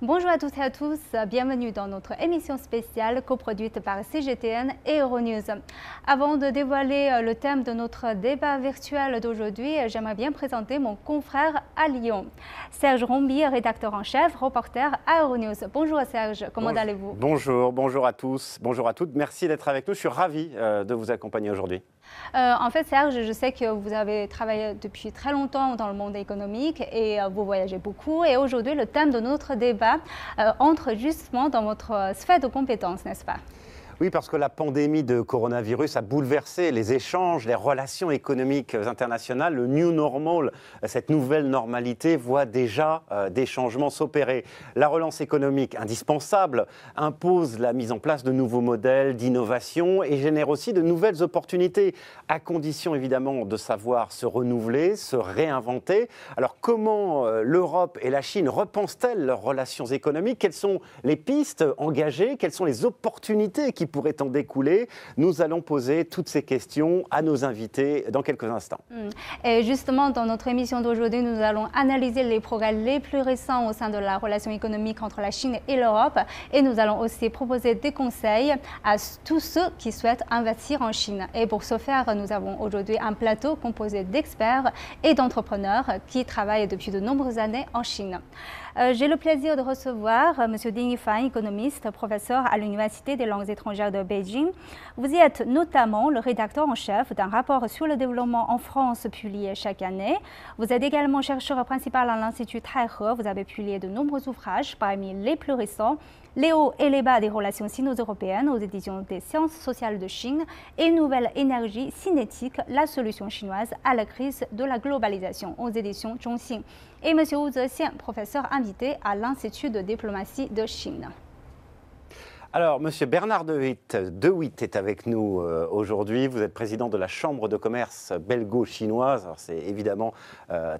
Bonjour à toutes et à tous, bienvenue dans notre émission spéciale coproduite par CGTN et Euronews. Avant de dévoiler le thème de notre débat virtuel d'aujourd'hui, j'aimerais bien présenter mon confrère à Lyon. Serge Rombi, rédacteur en chef, reporter à Euronews. Bonjour Serge, comment allez-vous? Bonjour à tous, bonjour à toutes. Merci d'être avec nous. Je suis ravi de vous accompagner aujourd'hui. En fait, Serge, je sais que vous avez travaillé depuis très longtemps dans le monde économique et vous voyagez beaucoup. Et aujourd'hui, le thème de notre débat entre justement dans votre sphère de compétences, n'est-ce pas? Oui, parce que la pandémie de coronavirus a bouleversé les échanges, les relations économiques internationales. Le new normal, cette nouvelle normalité, voit déjà des changements s'opérer. La relance économique indispensable impose la mise en place de nouveaux modèles d'innovation et génère aussi de nouvelles opportunités, à condition évidemment de savoir se renouveler, se réinventer. Alors comment l'Europe et la Chine repensent-elles leurs relations économiques? Quelles sont les pistes engagées? Quelles sont les opportunités qui pourrait en découler? Nous allons poser toutes ces questions à nos invités dans quelques instants. Et justement, dans notre émission d'aujourd'hui, nous allons analyser les progrès les plus récents au sein de la relation économique entre la Chine et l'Europe. Et nous allons aussi proposer des conseils à tous ceux qui souhaitent investir en Chine. Et pour ce faire, nous avons aujourd'hui un plateau composé d'experts et d'entrepreneurs qui travaillent depuis de nombreuses années en Chine. J'ai le plaisir de recevoir M. Ding Yifan, économiste, professeur à l'Université des langues étrangères de Beijing. Vous y êtes notamment le rédacteur en chef d'un rapport sur le développement en France publié chaque année. Vous êtes également chercheur principal à l'Institut Taihe. Vous avez publié de nombreux ouvrages, parmi les plus récents Les hauts et les bas des relations sino-européennes aux éditions des Sciences sociales de Chine et Nouvelle énergie cinétique, la solution chinoise à la crise de la globalisation aux éditions Zhongxin. Et M. Wu Zexian, professeur invité à l'Institut de diplomatie de Chine. Alors, Monsieur Bernard De Witt est avec nous aujourd'hui. Vous êtes président de la Chambre de commerce belgo-chinoise. C'est évidemment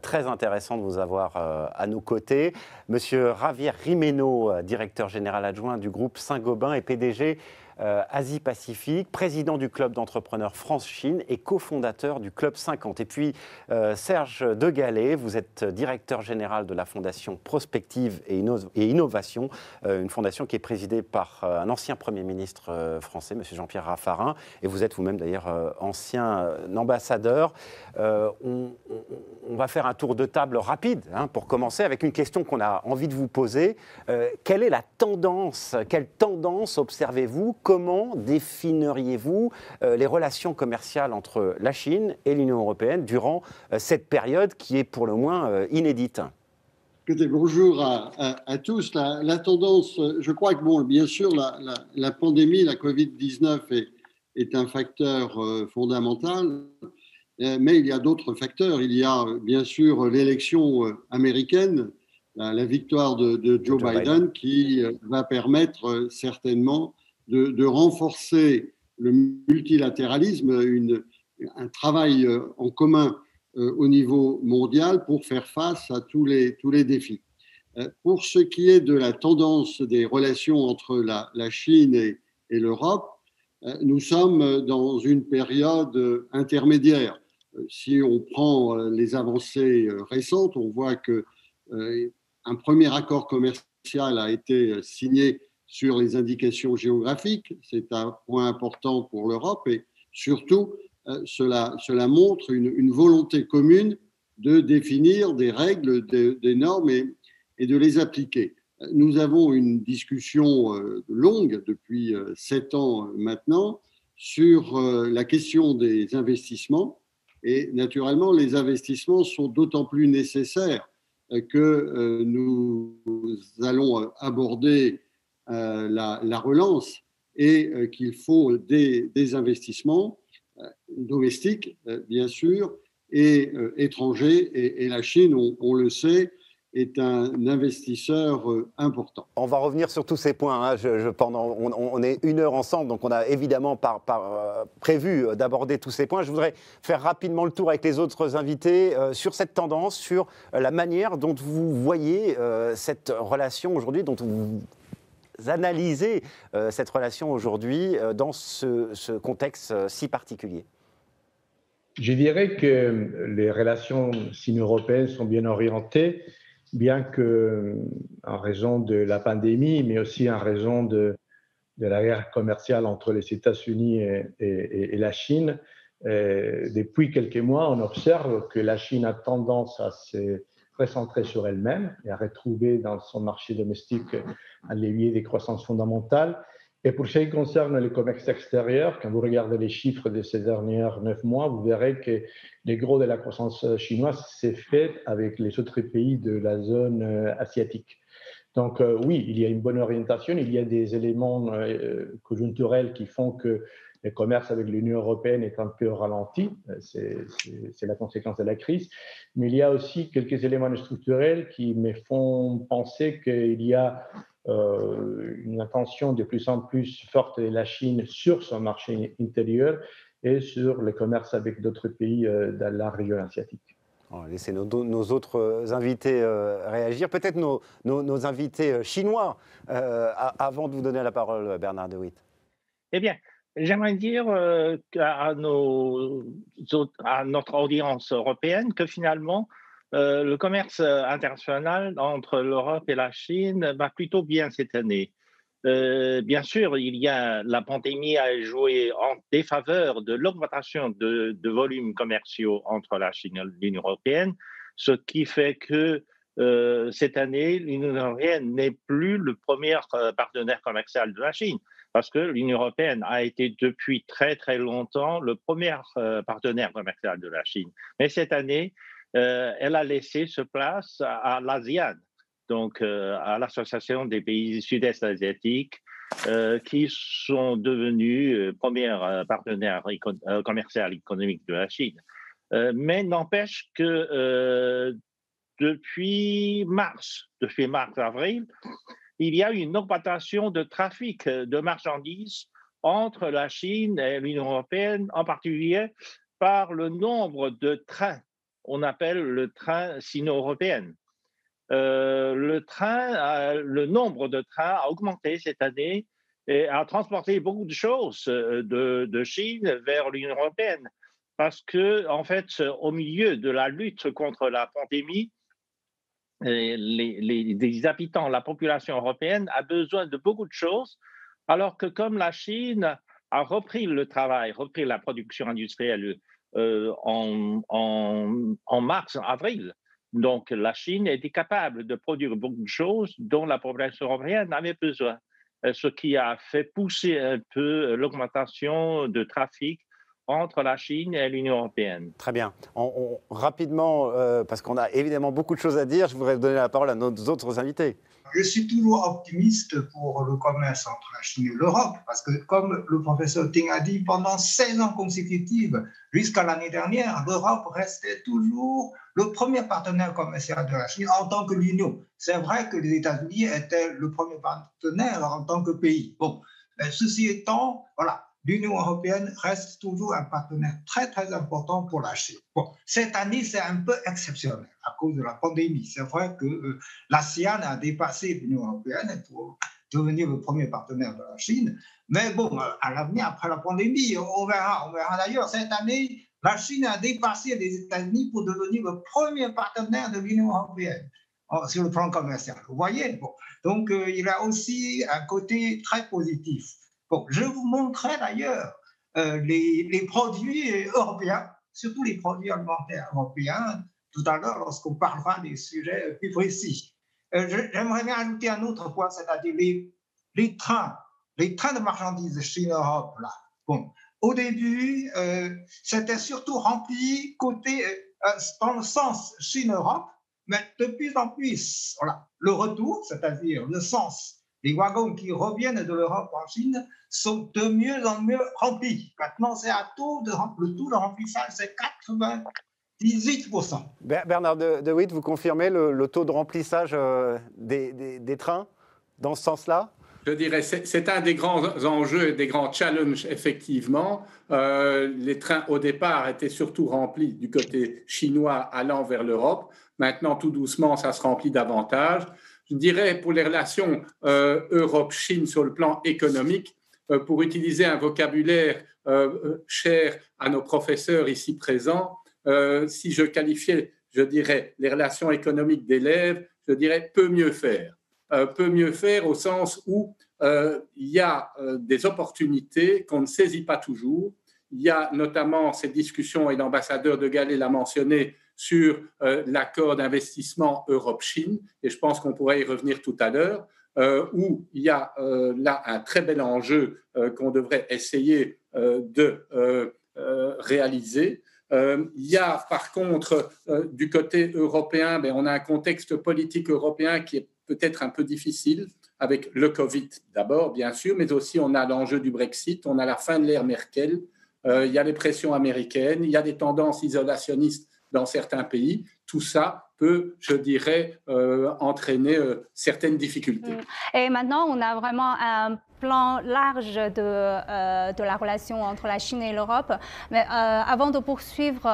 très intéressant de vous avoir à nos côtés. Monsieur Javier Rimeno, directeur général adjoint du groupe Saint-Gobain et PDG Asie-Pacifique, président du club d'entrepreneurs France-Chine et cofondateur du Club 50. Et puis Serge Degallet, vous êtes directeur général de la Fondation Prospective et Innovation, une fondation qui est présidée par un ancien Premier ministre français, M. Jean-Pierre Raffarin, et vous êtes vous-même d'ailleurs ancien ambassadeur. On va faire un tour de table rapide pour commencer avec une question qu'on a envie de vous poser. Quelle est la tendance? Quelle tendance observez-vous? Comment définiriez-vous les relations commerciales entre la Chine et l'Union européenne durant cette période qui est pour le moins inédite? Écoutez, bonjour à tous. La tendance, je crois que, bon, bien sûr, la pandémie, la Covid-19 est un facteur fondamental, mais il y a d'autres facteurs. Il y a bien sûr l'élection américaine, la victoire de Joe Biden, qui va permettre certainement de renforcer le multilatéralisme, un travail en commun au niveau mondial pour faire face à tous les défis. Pour ce qui est de la tendance des relations entre la Chine et l'Europe, nous sommes dans une période intermédiaire. Si on prend les avancées récentes, on voit qu'un premier accord commercial a été signé sur les indications géographiques. C'est un point important pour l'Europe et surtout, cela montre une volonté commune de définir des règles, des normes et de les appliquer. Nous avons une discussion longue depuis 7 ans maintenant sur la question des investissements et naturellement les investissements sont d'autant plus nécessaires que nous allons aborder la relance et qu'il faut des investissements domestiques, bien sûr, et étrangers. Et la Chine, on le sait, est un investisseur important. On va revenir sur tous ces points. On est 1 heure ensemble, donc on a évidemment prévu d'aborder tous ces points. Je voudrais faire rapidement le tour avec les autres invités sur cette tendance, sur la manière dont vous voyez cette relation aujourd'hui, dont vous analysez cette relation aujourd'hui dans ce contexte si particulier. Je dirais que les relations sino-européennes sont bien orientées, bien que en raison de la pandémie, mais aussi en raison de la guerre commerciale entre les États-Unis et la Chine, depuis quelques mois, on observe que la Chine a tendance à se recentrer sur elle-même et à retrouver dans son marché domestique un levier de croissance fondamentale. Et pour ce qui concerne le commerce extérieur, quand vous regardez les chiffres de ces derniers 9 mois, vous verrez que le gros de la croissance chinoise s'est fait avec les autres pays de la zone asiatique. Donc oui, il y a une bonne orientation, il y a des éléments conjoncturels qui font que le commerce avec l'Union européenne est un peu ralenti, c'est la conséquence de la crise, mais il y a aussi quelques éléments structurels qui me font penser qu'il y a une attention de plus en plus forte de la Chine sur son marché intérieur et sur le commerce avec d'autres pays de la région asiatique. On va laisser nos autres invités réagir, peut-être nos invités chinois, avant de vous donner la parole, Bernard de Witt. Eh bien, j'aimerais dire à notre audience européenne que finalement, le commerce international entre l'Europe et la Chine va plutôt bien cette année. Bien sûr, la pandémie a joué en défaveur de l'augmentation de volumes commerciaux entre la Chine et l'Union européenne, ce qui fait que cette année, l'Union européenne n'est plus le premier partenaire commercial de la Chine, parce que l'Union européenne a été depuis très très longtemps le premier partenaire commercial de la Chine. Mais cette année, elle a laissé sa place à l'ASEAN, donc à l'Association des pays sud-est asiatiques, qui sont devenus premiers partenaires commerciaux économiques de la Chine. Mais n'empêche que depuis mars-avril, il y a une augmentation de trafic de marchandises entre la Chine et l'Union européenne, en particulier par le nombre de trains. On appelle le train sino-européen. Le nombre de trains a augmenté cette année et a transporté beaucoup de choses de Chine vers l'Union européenne. Parce que, en fait, au milieu de la lutte contre la pandémie, les habitants, la population européenne a besoin de beaucoup de choses, alors que comme la Chine a repris le travail, repris la production industrielle en mars-avril, donc la Chine était capable de produire beaucoup de choses dont la population européenne avait besoin, ce qui a fait pousser un peu l'augmentation de trafic entre la Chine et l'Union européenne. Très bien. Rapidement, parce qu'on a évidemment beaucoup de choses à dire, je voudrais donner la parole à nos autres invités. Je suis toujours optimiste pour le commerce entre la Chine et l'Europe, parce que comme le professeur Ting a dit, pendant 16 ans consécutifs, jusqu'à l'année dernière, l'Europe restait toujours le premier partenaire commercial de la Chine en tant que l'Union. C'est vrai que les États-Unis étaient le premier partenaire en tant que pays. Bon, ceci étant, voilà, l'Union européenne reste toujours un partenaire très, très important pour la Chine. Bon, cette année, c'est un peu exceptionnel à cause de la pandémie. C'est vrai que l'ASEAN a dépassé l'Union européenne pour devenir le premier partenaire de la Chine. Mais bon, à l'avenir, après la pandémie, on verra d'ailleurs. Cette année, la Chine a dépassé les États-Unis pour devenir le premier partenaire de l'Union européenne sur le plan commercial. Vous voyez, bon. Donc, il y a aussi un côté très positif. Bon, je vous montrerai d'ailleurs les produits européens, surtout les produits alimentaires européens, tout à l'heure lorsqu'on parlera des sujets plus précis. J'aimerais bien ajouter un autre point, c'est-à-dire les trains de marchandises Chine-Europe. Là. Bon, au début, c'était surtout rempli dans le sens Chine-Europe, mais de plus en plus, voilà, le retour, c'est-à-dire le sens. Les wagons qui reviennent de l'Europe en Chine sont de mieux en mieux remplis. Maintenant, c'est le taux de remplissage, c'est 98%. Bernard de Witt, vous confirmez le taux de remplissage des trains dans ce sens-là ? Je dirais c'est un des grands enjeux et des grands challenges, effectivement. Les trains, au départ, étaient surtout remplis du côté chinois allant vers l'Europe. Maintenant, tout doucement, ça se remplit davantage. Je dirais pour les relations Europe-Chine sur le plan économique, pour utiliser un vocabulaire cher à nos professeurs ici présents, si je qualifiais, je dirais, les relations économiques d'élèves, je dirais, peut mieux faire. Peut mieux faire au sens où il y a des opportunités qu'on ne saisit pas toujours. Il y a notamment cette discussion, et l'ambassadeur de Gallet l'a mentionné, sur l'accord d'investissement Europe-Chine, et je pense qu'on pourrait y revenir tout à l'heure, où il y a là un très bel enjeu qu'on devrait essayer de réaliser. Il y a par contre du côté européen, on a un contexte politique européen qui est peut-être un peu difficile, avec le Covid d'abord, bien sûr, mais aussi on a l'enjeu du Brexit, on a la fin de l'ère Merkel, il y a les pressions américaines, il y a des tendances isolationnistes dans certains pays. Tout ça peut, je dirais, entraîner certaines difficultés. Et maintenant, on a vraiment un plan large de la relation entre la Chine et l'Europe. Mais avant de poursuivre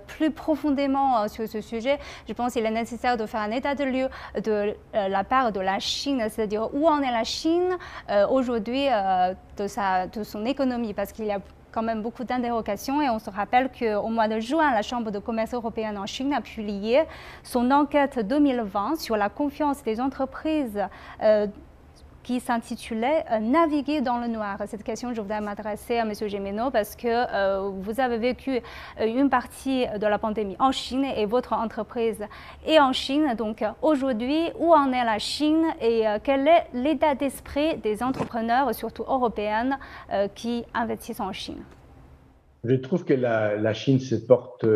plus profondément sur ce sujet, je pense qu'il est nécessaire de faire un état de lieu de la part de la Chine, c'est-à-dire où en est la Chine aujourd'hui de son économie, parce qu'il y a quand même beaucoup d'interrogations et on se rappelle qu'au mois de juin, la Chambre de commerce européenne en Chine a publié son enquête 2020 sur la confiance des entreprises qui s'intitulait « Naviguer dans le noir ». Cette question, je voudrais m'adresser à M. Gémeneau parce que vous avez vécu une partie de la pandémie en Chine et votre entreprise est en Chine. Donc aujourd'hui, où en est la Chine et quel est l'état d'esprit des entrepreneurs, surtout européens, qui investissent en Chine? Je trouve que la Chine se porte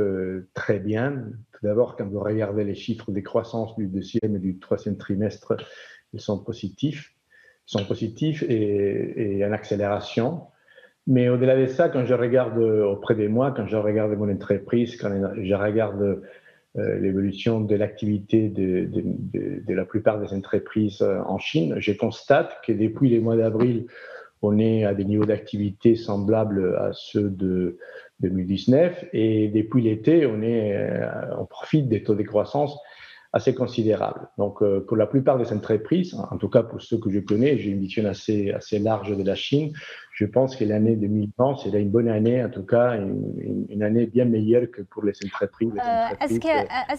très bien. Tout d'abord, quand vous regardez les chiffres des croissances du deuxième et du troisième trimestre, ils sont positifs. Et en accélération. Mais au-delà de ça, quand je regarde auprès de moi, quand je regarde mon entreprise, quand je regarde l'évolution de l'activité de la plupart des entreprises en Chine, je constate que depuis les mois d'avril, on est à des niveaux d'activité semblables à ceux de 2019 et depuis l'été, on profite des taux de croissance assez considérable. Donc, pour la plupart des entreprises, en tout cas pour ceux que je connais, j'ai une vision assez large de la Chine. Je pense que l'année 2020, c'est une bonne année, en tout cas, une année bien meilleure que pour les entreprises. Est-ce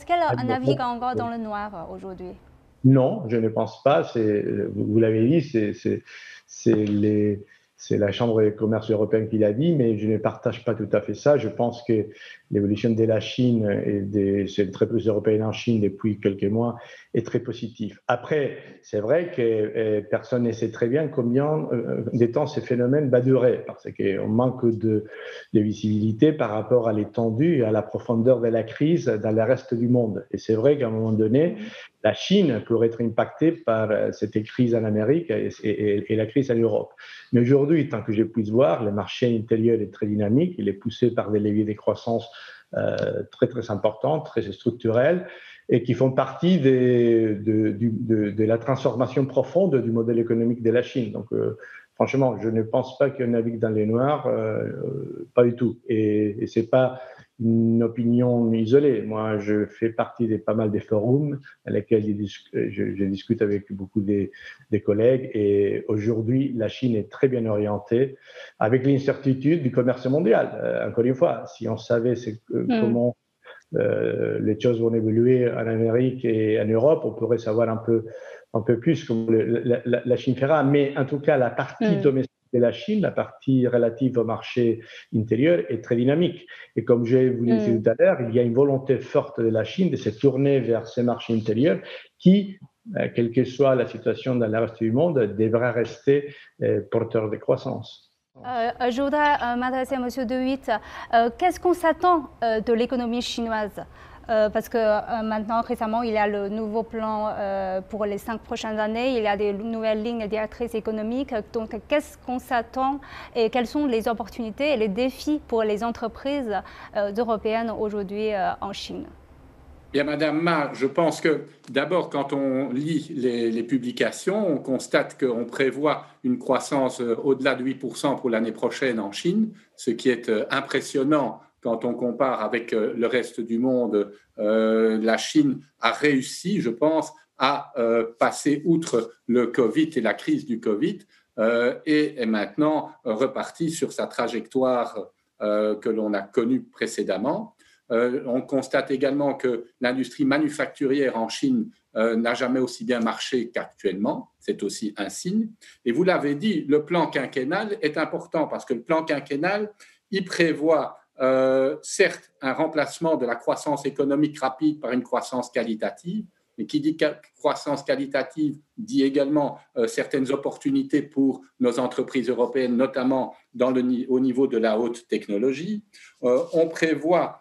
qu'elle navigue encore dans le noir aujourd'hui? Non, je ne pense pas. Vous l'avez dit, c'est la Chambre de commerce européenne qui l'a dit, mais je ne partage pas tout à fait ça. Je pense que l'évolution de la Chine et des entreprises européennes en Chine depuis quelques mois est très positive. Après, c'est vrai que personne ne sait très bien combien de temps ce phénomène va durer, parce qu'on manque de visibilité par rapport à l'étendue et à la profondeur de la crise dans le reste du monde. Et c'est vrai qu'à un moment donné, la Chine pourrait être impactée par cette crise en Amérique et la crise en Europe. Mais aujourd'hui, tant que je puisse voir, le marché intérieur est très dynamique, il est poussé par des leviers de croissance très très importants, très structurels, et qui font partie de la transformation profonde du modèle économique de la Chine. Donc, franchement, je ne pense pas qu'on navigue dans les noirs, pas du tout. Et ce n'est pas une opinion isolée. Moi, je fais partie de pas mal de forums dans lesquels je discute avec beaucoup des collègues. Et aujourd'hui, la Chine est très bien orientée avec l'incertitude du commerce mondial. Encore une fois, si on savait comment les choses vont évoluer en Amérique et en Europe, on pourrait savoir un peu plus comment la Chine fera. Mais en tout cas, la partie domestique de la Chine, la partie relative au marché intérieur est très dynamique. Et comme je vous l'ai dit tout à l'heure, il y a une volonté forte de la Chine de se tourner vers ces marchés intérieurs qui, quelle que soit la situation dans le reste du monde, devra rester porteur de croissance. Je voudrais m'adresser à M. De Witt. Qu'est-ce qu'on s'attend de l'économie chinoise? Parce que maintenant, récemment, il y a le nouveau plan pour les 5 prochaines années, il y a des nouvelles lignes directrices économiques. Donc, qu'est-ce qu'on s'attend et quelles sont les opportunités et les défis pour les entreprises européennes aujourd'hui en Chine? Bien, Madame Ma, je pense que d'abord, quand on lit les publications, on constate qu'on prévoit une croissance au-delà de 8% pour l'année prochaine en Chine, ce qui est impressionnant quand on compare avec le reste du monde. La Chine a réussi, je pense, à passer outre le Covid et la crise du Covid et est maintenant repartie sur sa trajectoire que l'on a connue précédemment. On constate également que l'industrie manufacturière en Chine n'a jamais aussi bien marché qu'actuellement. C'est aussi un signe. Et vous l'avez dit, le plan quinquennal est important parce que le plan quinquennal, il prévoit certes un remplacement de la croissance économique rapide par une croissance qualitative, mais qui dit croissance qualitative dit également certaines opportunités pour nos entreprises européennes, notamment au niveau de la haute technologie. On prévoit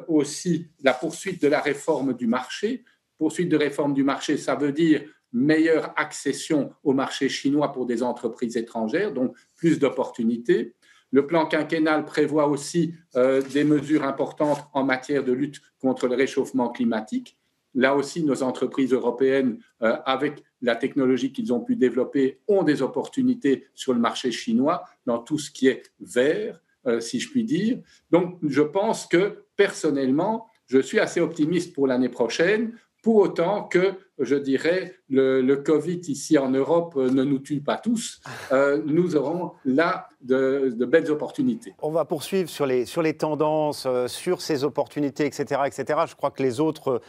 aussi la poursuite de la réforme du marché. Poursuite de réforme du marché, ça veut dire meilleure accession au marché chinois pour des entreprises étrangères, donc plus d'opportunités. Le plan quinquennal prévoit aussi des mesures importantes en matière de lutte contre le réchauffement climatique. Là aussi, nos entreprises européennes, avec la technologie qu'ils ont pu développer, ont des opportunités sur le marché chinois dans tout ce qui est vert, si je puis dire. Donc, je pense que, personnellement, je suis assez optimiste pour l'année prochaine, pour autant que, je dirais, le Covid ici en Europe ne nous tue pas tous. Nous aurons là de belles opportunités. On va poursuivre sur les tendances, sur ces opportunités, etc., etc. Je crois que les autres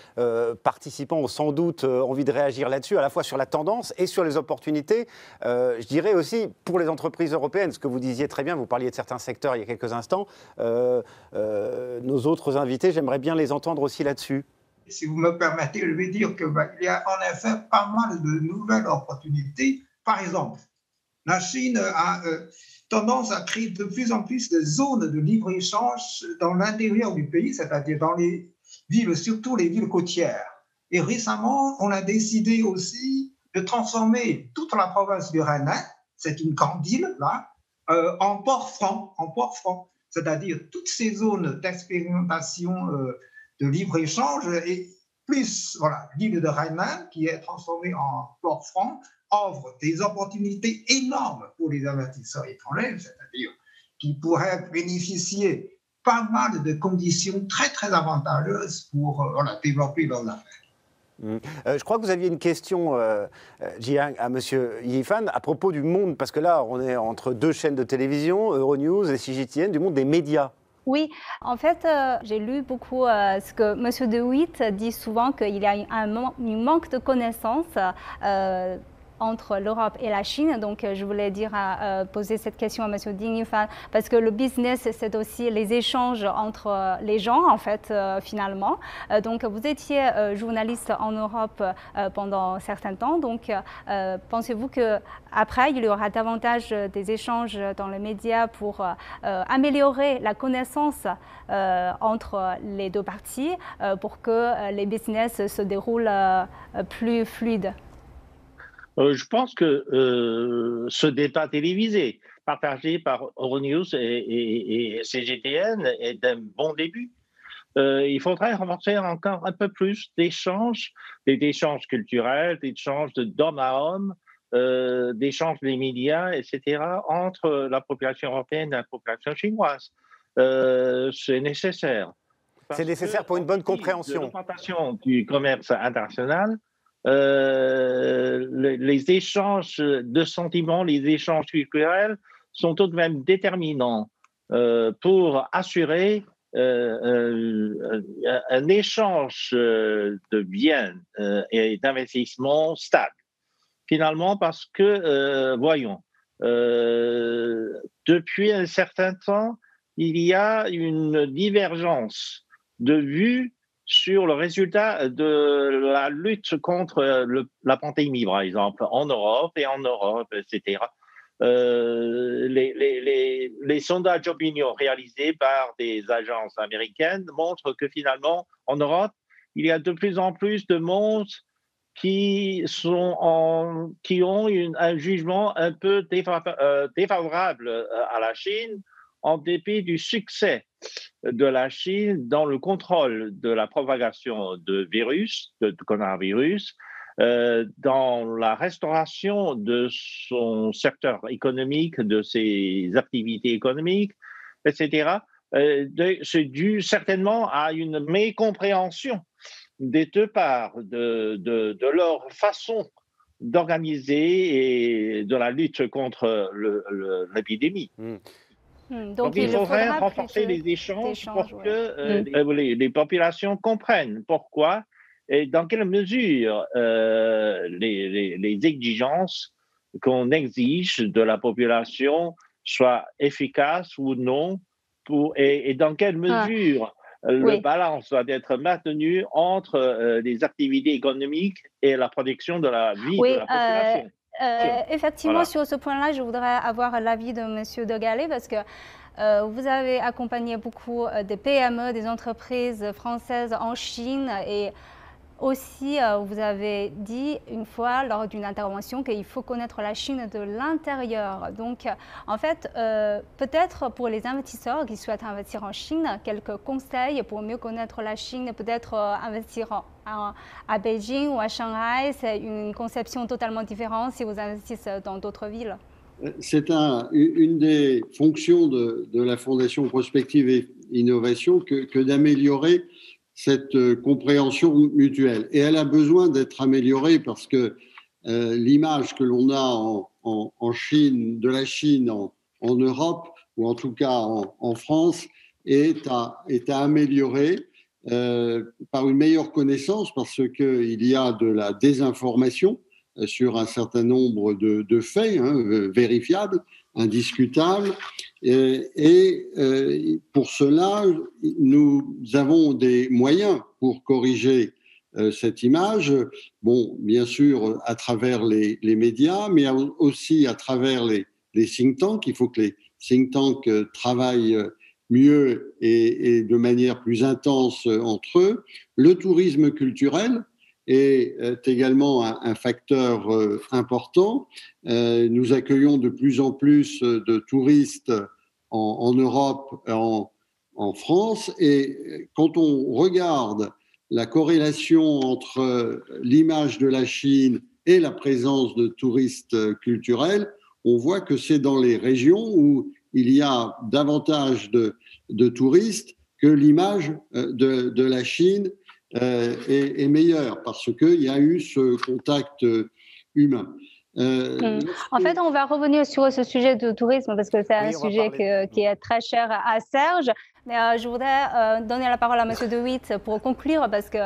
participants ont sans doute envie de réagir là-dessus, à la fois sur la tendance et sur les opportunités. Je dirais aussi pour les entreprises européennes, ce que vous disiez très bien, vous parliez de certains secteurs il y a quelques instants. Nos autres invités, j'aimerais bien les entendre aussi là-dessus. Si vous me permettez, je vais dire qu'il y a en effet pas mal de nouvelles opportunités. Par exemple, la Chine a tendance à créer de plus en plus de zones de libre-échange dans l'intérieur du pays, c'est-à-dire dans les villes, surtout les villes côtières. Et récemment, on a décidé aussi de transformer toute la province du Hainan, c'est une grande île là, en port franc, c'est-à-dire toutes ces zones d'expérimentation de libre-échange et plus l'île de Hainan qui est transformée en port franc offre des opportunités énormes pour les investisseurs étrangers, c'est-à-dire qui pourraient bénéficier pas mal de conditions très très avantageuses pour développer leurs affaires. Je crois que vous aviez une question, Jiang, à M. Yifan, à propos du monde, parce que là, on est entre deux chaînes de télévision, Euronews et CGTN, du monde des médias. Oui, en fait, j'ai lu beaucoup ce que M. De Witt dit souvent, qu'il y a un manque de connaissances entre l'Europe et la Chine. Donc, je voulais poser cette question à M. Ding Yifan, parce que le business, c'est aussi les échanges entre les gens, en fait, finalement. Donc, vous étiez journaliste en Europe pendant un certain temps. Donc, pensez-vous qu'après, il y aura davantage des échanges dans les médias pour améliorer la connaissance entre les deux parties pour que les business se déroulent plus fluides? Je pense que ce débat télévisé partagé par Euronews et CGTN est un bon début. Il faudrait renforcer encore un peu plus d'échanges, des échanges culturels, des échanges d'homme à homme, d'échanges des médias, etc., entre la population européenne et la population chinoise. C'est nécessaire. C'est nécessaire pour une bonne compréhension. L'augmentation du commerce international, les échanges de sentiments, les échanges culturels sont tout de même déterminants pour assurer un échange de biens et d'investissements stable. Finalement, parce que, voyons, depuis un certain temps, il y a une divergence de vues sur le résultat de la lutte contre la pandémie, par exemple, en Europe, etc. Les sondages d'opinion réalisés par des agences américaines montrent que finalement, en Europe, il y a de plus en plus de monde qui ont un jugement un peu défavorable à la Chine, en dépit du succès de la Chine dans le contrôle de la propagation de coronavirus, dans la restauration de son secteur économique, de ses activités économiques, etc. C'est dû certainement à une mécompréhension des deux parts de leur façon d'organiser et de la lutte contre l'épidémie. Donc il faudrait renforcer les échanges pour que les populations comprennent pourquoi et dans quelle mesure les exigences qu'on exige de la population soient efficaces ou non, et dans quelle mesure le balance doit être maintenu entre les activités économiques et la protection de la vie de la population. Effectivement, sur ce point-là, je voudrais avoir l'avis de M. De Gallet parce que vous avez accompagné beaucoup de PME, des entreprises françaises en Chine et aussi, vous avez dit une fois lors d'une intervention qu'il faut connaître la Chine de l'intérieur. Donc, en fait, peut-être pour les investisseurs qui souhaitent investir en Chine, quelques conseils pour mieux connaître la Chine, peut-être investir à Beijing ou à Shanghai, c'est une conception totalement différente si vous investissez dans d'autres villes. C'est une des fonctions de la Fondation Prospective et Innovation que d'améliorer cette compréhension mutuelle. Et elle a besoin d'être améliorée parce que l'image que l'on a en Chine, de la Chine en Europe, ou en tout cas en France, est à améliorer par une meilleure connaissance parce qu'il y a de la désinformation sur un certain nombre de faits vérifiables, indiscutables. Et pour cela, nous avons des moyens pour corriger cette image. Bon, bien sûr, à travers les médias, mais aussi à travers les think tanks. Il faut que les think tanks travaillent mieux et de manière plus intense entre eux. Le tourisme culturel est également un facteur important. Nous accueillons de plus en plus de touristes en Europe, en France, et quand on regarde la corrélation entre l'image de la Chine et la présence de touristes culturels, on voit que c'est dans les régions où il y a davantage de touristes que l'image de la Chine est meilleure parce qu'il y a eu ce contact humain. En fait, on va revenir sur ce sujet du tourisme parce que c'est un sujet qui est très cher à Serge. Mais je voudrais donner la parole à M. De Witt pour conclure parce que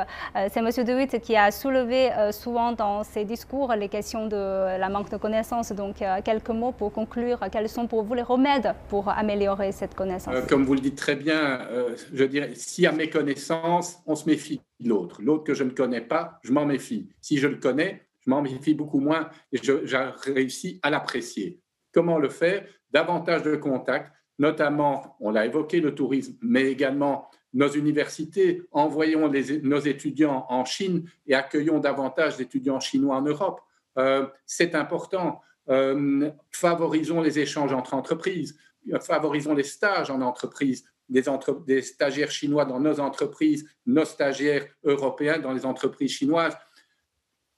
c'est M. De Witt qui a soulevé souvent dans ses discours les questions de la manque de connaissances. Donc, quelques mots pour conclure. Quels sont pour vous les remèdes pour améliorer cette connaissance? Comme vous le dites très bien, je dirais, si à mes connaissances, on se méfie de l'autre. L'autre que je ne connais pas, je m'en méfie. Si je le connais, je m'en méfie beaucoup moins et j'ai réussi à l'apprécier. Comment le faire? Davantage de contacts, notamment, on l'a évoqué, le tourisme, mais également nos universités. Envoyons nos étudiants en Chine et accueillons davantage d'étudiants chinois en Europe. C'est important. Favorisons les échanges entre entreprises, favorisons les stages en entreprise, des stagiaires chinois dans nos entreprises, nos stagiaires européens dans les entreprises chinoises.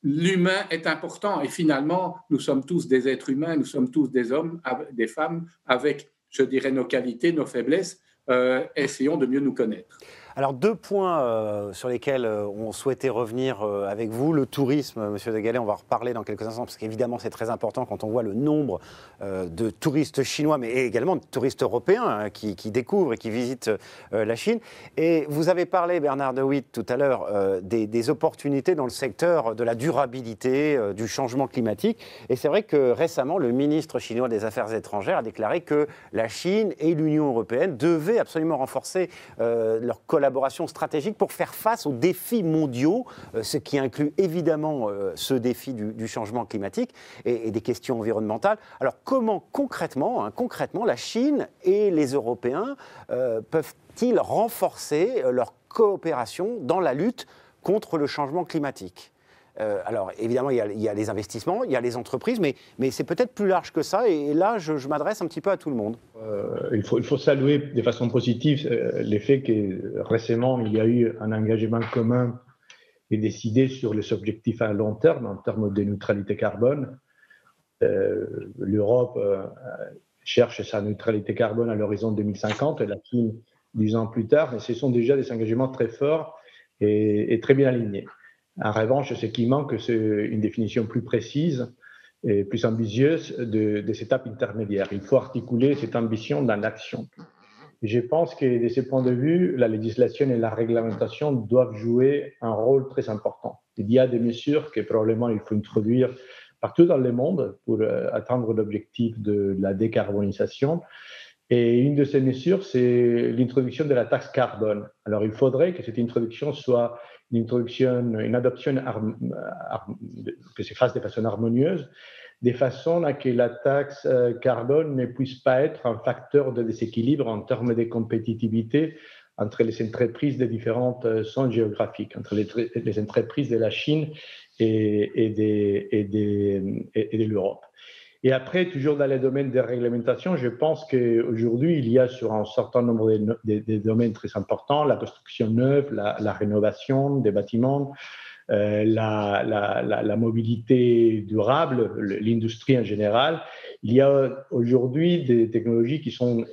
L'humain est important et finalement, nous sommes tous des êtres humains, nous sommes tous des hommes, des femmes avec, je dirais, nos qualités, nos faiblesses. Essayons de mieux nous connaître. Alors, deux points sur lesquels on souhaitait revenir avec vous. Le tourisme, Monsieur De Gallet, on va en reparler dans quelques instants, parce qu'évidemment, c'est très important quand on voit le nombre de touristes chinois, mais également de touristes européens qui découvrent et qui visitent la Chine. Et vous avez parlé, Bernard De Witt, tout à l'heure, des opportunités dans le secteur de la durabilité, du changement climatique. Et c'est vrai que récemment, le ministre chinois des Affaires étrangères a déclaré que la Chine et l'Union européenne devaient absolument renforcer leur collaboration stratégique pour faire face aux défis mondiaux, ce qui inclut évidemment ce défi du changement climatique et des questions environnementales. Alors comment concrètement la Chine et les Européens peuvent-ils renforcer leur coopération dans la lutte contre le changement climatique ? Alors évidemment, il y a les investissements, il y a les entreprises, mais c'est peut-être plus large que ça. Et là, je m'adresse un petit peu à tout le monde. Il faut saluer de façon positive l'effet que récemment, il y a eu un engagement commun et décidé sur les objectifs à long terme en termes de neutralité carbone. L'Europe cherche sa neutralité carbone à l'horizon 2050 et la Chine 10 ans plus tard. Et ce sont déjà des engagements très forts et très bien alignés. En revanche, ce qui manque, c'est une définition plus précise et plus ambitieuse des étapes intermédiaires. Il faut articuler cette ambition dans l'action. Je pense que de ce point de vue, la législation et la réglementation doivent jouer un rôle très important. Il y a des mesures que probablement il faut introduire partout dans le monde pour atteindre l'objectif de la décarbonisation. Et une de ces mesures, c'est l'introduction de la taxe carbone. Alors, il faudrait que cette introduction soit une adoption que se fasse de façon harmonieuse, de façon à que la taxe carbone ne puisse pas être un facteur de déséquilibre en termes de compétitivité entre les entreprises des différentes zones géographiques, entre les entreprises de la Chine et de l'Europe. Et après, toujours dans les domaines de réglementation, je pense qu'aujourd'hui, il y a sur un certain nombre de domaines très importants, la construction neuve, la rénovation des bâtiments, la mobilité durable, l'industrie en général. Il y a aujourd'hui des technologies qui sont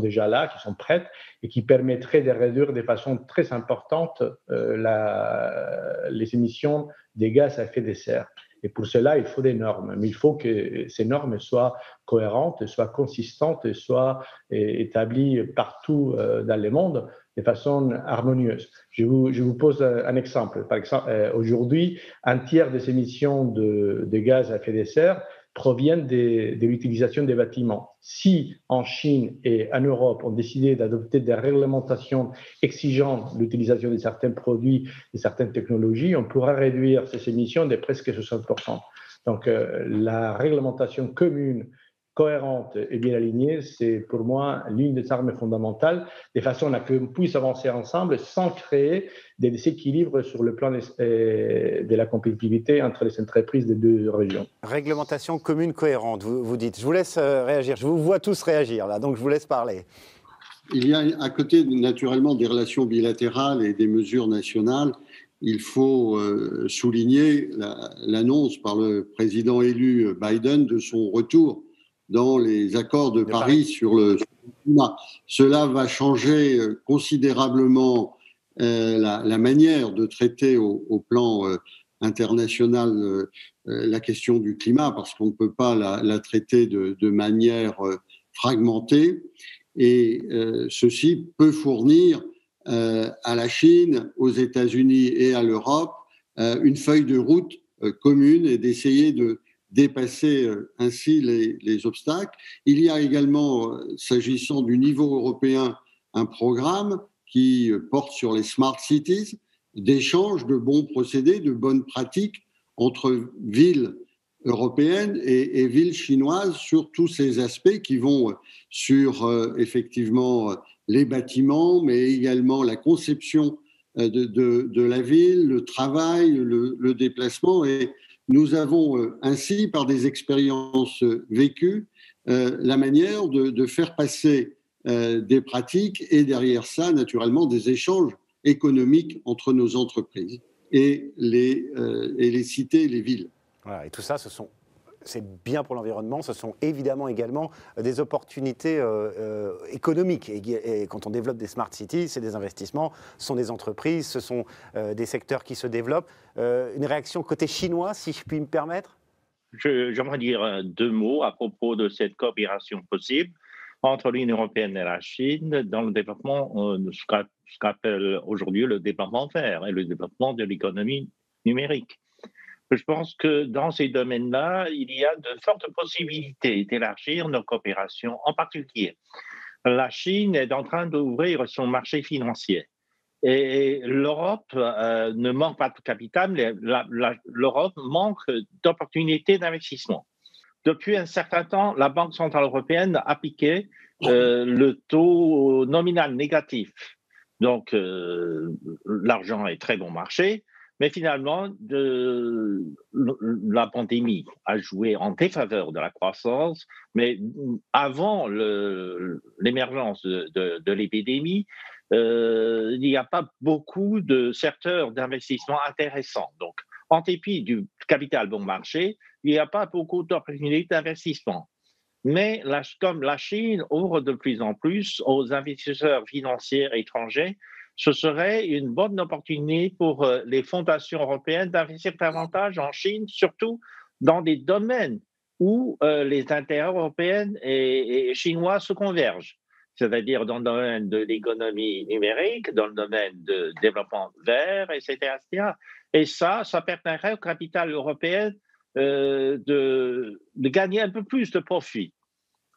déjà là, qui sont prêtes et qui permettraient de réduire de façon très importante les émissions des gaz à effet de serre. Et pour cela, il faut des normes. Mais il faut que ces normes soient cohérentes, soient consistantes et soient établies partout dans le monde de façon harmonieuse. Je vous pose un exemple. Par exemple, aujourd'hui, un tiers des émissions de gaz à effet de serre proviennent de l'utilisation des bâtiments. Si en Chine et en Europe, on décidait d'adopter des réglementations exigeant l'utilisation de certains produits, de certaines technologies, on pourra réduire ces émissions de presque 60%. Donc, la réglementation commune, cohérente et bien alignée, c'est pour moi l'une des armes fondamentales, de façon à qu'on puisse avancer ensemble sans créer des déséquilibres sur le plan de la compétitivité entre les entreprises des deux régions. Réglementation commune cohérente, vous dites. Je vous laisse réagir. Je vous vois tous réagir là, donc je vous laisse parler. Il y a à côté naturellement des relations bilatérales et des mesures nationales. Il faut souligner l'annonce par le président élu Biden de son retour dans les accords de Paris sur le climat. Cela va changer considérablement la manière de traiter au plan international la question du climat, parce qu'on ne peut pas la traiter de manière fragmentée. Et ceci peut fournir à la Chine, aux États-Unis et à l'Europe une feuille de route commune et d'essayer de dépasser ainsi les obstacles. Il y a également, s'agissant du niveau européen, un programme qui porte sur les smart cities, d'échange de bons procédés, de bonnes pratiques entre villes européennes et villes chinoises sur tous ces aspects qui vont sur effectivement les bâtiments, mais également la conception de la ville, le travail, le déplacement. Et nous avons ainsi, par des expériences vécues, la manière de faire passer des pratiques et derrière ça, naturellement, des échanges économiques entre nos entreprises et les cités, les villes. Voilà, et tout ça, c'est bien pour l'environnement, ce sont évidemment également des opportunités économiques. Et quand on développe des smart cities, c'est des investissements, ce sont des entreprises, ce sont des secteurs qui se développent. Une réaction côté chinois, si je puis me permettre ? J'aimerais dire deux mots à propos de cette coopération possible entre l'Union européenne et la Chine dans le développement de ce qu'appelle aujourd'hui le développement vert et le développement de l'économie numérique. Je pense que dans ces domaines-là, il y a de fortes possibilités d'élargir nos coopérations. En particulier, la Chine est en train d'ouvrir son marché financier. Et l'Europe ne manque pas de capital, mais l'Europe manque d'opportunités d'investissement. Depuis un certain temps, la Banque centrale européenne a appliqué le taux nominal négatif. Donc, l'argent est très bon marché. Mais finalement, la pandémie a joué en défaveur de la croissance, mais avant l'émergence de l'épidémie, il n'y a pas beaucoup de secteurs d'investissement intéressants. Donc, en dépit du capital bon marché, il n'y a pas beaucoup d'opportunités d'investissement. Mais comme la Chine ouvre de plus en plus aux investisseurs financiers étrangers, ce serait une bonne opportunité pour les fondations européennes d'investir davantage en Chine, surtout dans des domaines où les intérêts européens et chinois se convergent, c'est-à-dire dans le domaine de l'économie numérique, dans le domaine de développement vert, etc. etc. Et ça permettrait au capital européen de gagner un peu plus de profit,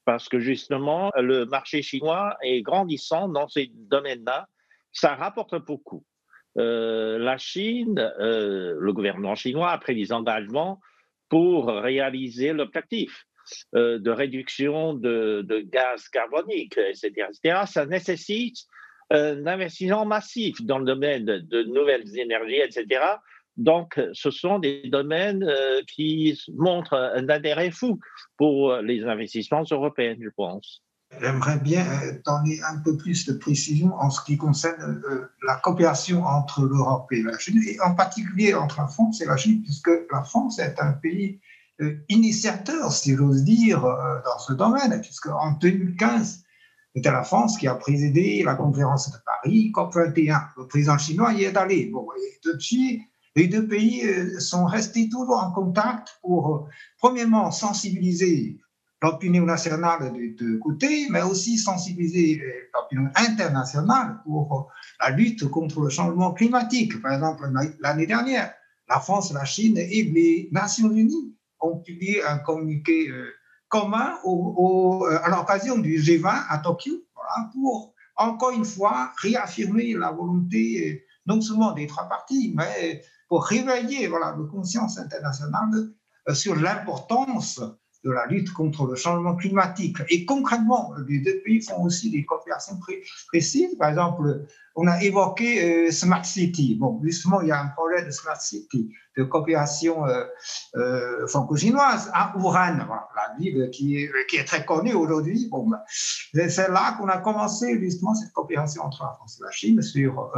parce que justement, le marché chinois est grandissant dans ces domaines-là, ça rapporte beaucoup. La Chine, le gouvernement chinois a pris des engagements pour réaliser l'objectif de réduction de gaz carbonique, etc., etc. Ça nécessite un investissement massif dans le domaine de nouvelles énergies, etc. Donc, ce sont des domaines qui montrent un intérêt fou pour les investissements européens, je pense. J'aimerais bien donner un peu plus de précision en ce qui concerne la coopération entre l'Europe et la Chine, et en particulier entre la France et la Chine, puisque la France est un pays initiateur, si j'ose dire, dans ce domaine, puisque en 2015, c'était la France qui a présidé la conférence de Paris, COP21. Le président chinois y est allé. Bon, et depuis, les deux pays sont restés toujours en contact pour, premièrement, sensibiliser l'opinion nationale des deux côtés, mais aussi sensibiliser l'opinion internationale pour la lutte contre le changement climatique. Par exemple, l'année dernière, la France, la Chine et les Nations Unies ont publié un communiqué commun à l'occasion du G20 à Tokyo, voilà, pour encore une fois réaffirmer la volonté non seulement des trois parties, mais pour réveiller la conscience internationale sur l'importance de la lutte contre le changement climatique. Et concrètement, les deux pays font aussi des coopérations précises. Par exemple, on a évoqué Smart City. Bon, justement, il y a un projet de Smart City, de coopération franco-chinoise à Wuhan, voilà, la ville qui est très connue aujourd'hui. Bon, c'est là qu'on a commencé justement cette coopération entre la France et la Chine sur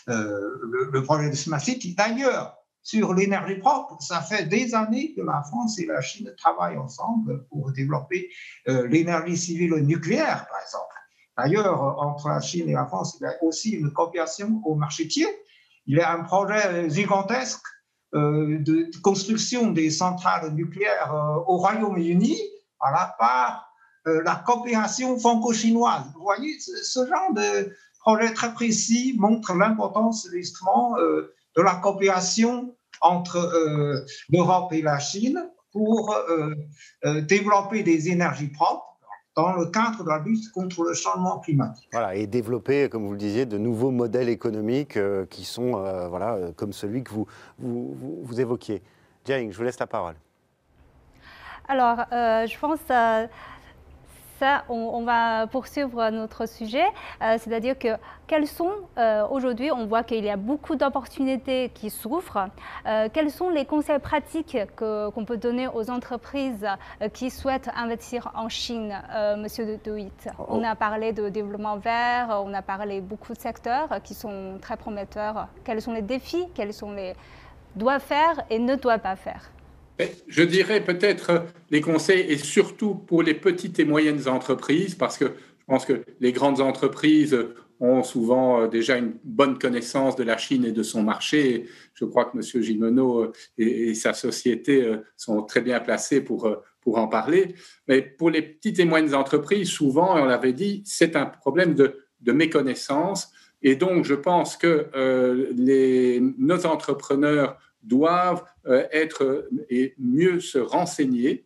le projet de Smart City. D'ailleurs, sur l'énergie propre, ça fait des années que la France et la Chine travaillent ensemble pour développer l'énergie civile nucléaire, par exemple. D'ailleurs, entre la Chine et la France, il y a aussi une coopération au marché tiers. Il y a un projet gigantesque de construction des centrales nucléaires au Royaume-Uni par la coopération franco-chinoise. Vous voyez, ce genre de projet très précis montre l'importance justement de la coopération entre l'Europe et la Chine pour développer des énergies propres dans le cadre de la lutte contre le changement climatique. Voilà, et développer, comme vous le disiez, de nouveaux modèles économiques qui sont comme celui que vous évoquiez. Jiaying, je vous laisse la parole. Alors, je pense on va poursuivre notre sujet, c'est-à-dire que quels sont, aujourd'hui on voit qu'il y a beaucoup d'opportunités qui s'ouvrent, quels sont les conseils pratiques qu'on peut donner aux entreprises qui souhaitent investir en Chine, Monsieur De Witt? On a parlé de développement vert, on a parlé de beaucoup de secteurs qui sont très prometteurs. Quels sont les défis, quels sont les doivent faire et ne doivent pas faire? Je dirais peut-être les conseils, et surtout pour les petites et moyennes entreprises, parce que je pense que les grandes entreprises ont souvent déjà une bonne connaissance de la Chine et de son marché. Je crois que M. Gimeno et sa société sont très bien placés pour en parler. Mais pour les petites et moyennes entreprises, souvent, et on l'avait dit, c'est un problème de méconnaissance. Et donc, je pense que nos entrepreneurs doivent être et mieux se renseigner,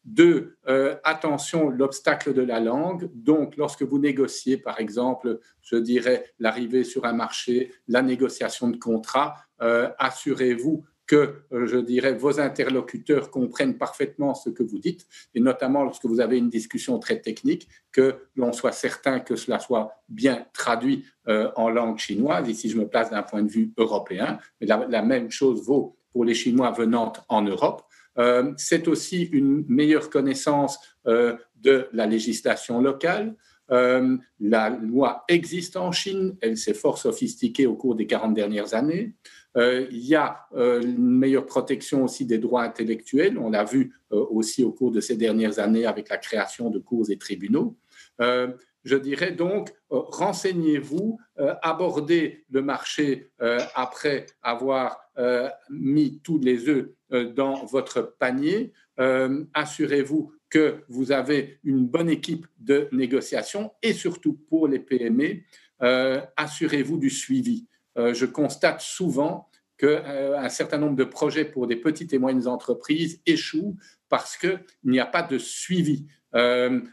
Deux, attention, l'obstacle de la langue. Donc, lorsque vous négociez, par exemple, je dirais l'arrivée sur un marché, la négociation de contrat, assurez-vous que, je dirais, vos interlocuteurs comprennent parfaitement ce que vous dites, et notamment lorsque vous avez une discussion très technique, que l'on soit certain que cela soit bien traduit en langue chinoise. Ici, je me place d'un point de vue européen, mais la même chose vaut pour les Chinois venant en Europe. C'est aussi une meilleure connaissance de la législation locale. La loi existe en Chine, elle s'est fort sophistiquée au cours des 40 dernières années. Il y a une meilleure protection aussi des droits intellectuels. On l'a vu aussi au cours de ces dernières années avec la création de cours et tribunaux. Je dirais donc, renseignez-vous, abordez le marché après avoir mis tous les œufs dans votre panier. Assurez-vous que vous avez une bonne équipe de négociation et surtout pour les PME, assurez-vous du suivi. Je constate souvent qu'un certain nombre de projets pour des petites et moyennes entreprises échouent parce qu'il n'y a pas de suivi.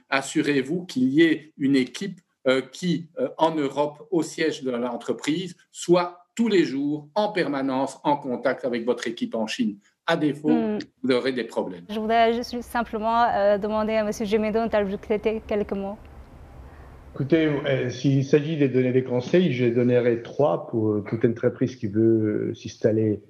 Assurez-vous qu'il y ait une équipe qui, en Europe, au siège de l'entreprise, soit tous les jours, en permanence, en contact avec votre équipe en Chine. À défaut, vous aurez des problèmes. Je voudrais juste simplement demander à M. Gemedo d'ajouter quelques mots. Écoutez, s'il s'agit de donner des conseils, je donnerai 3 pour toute entreprise qui veut s'installer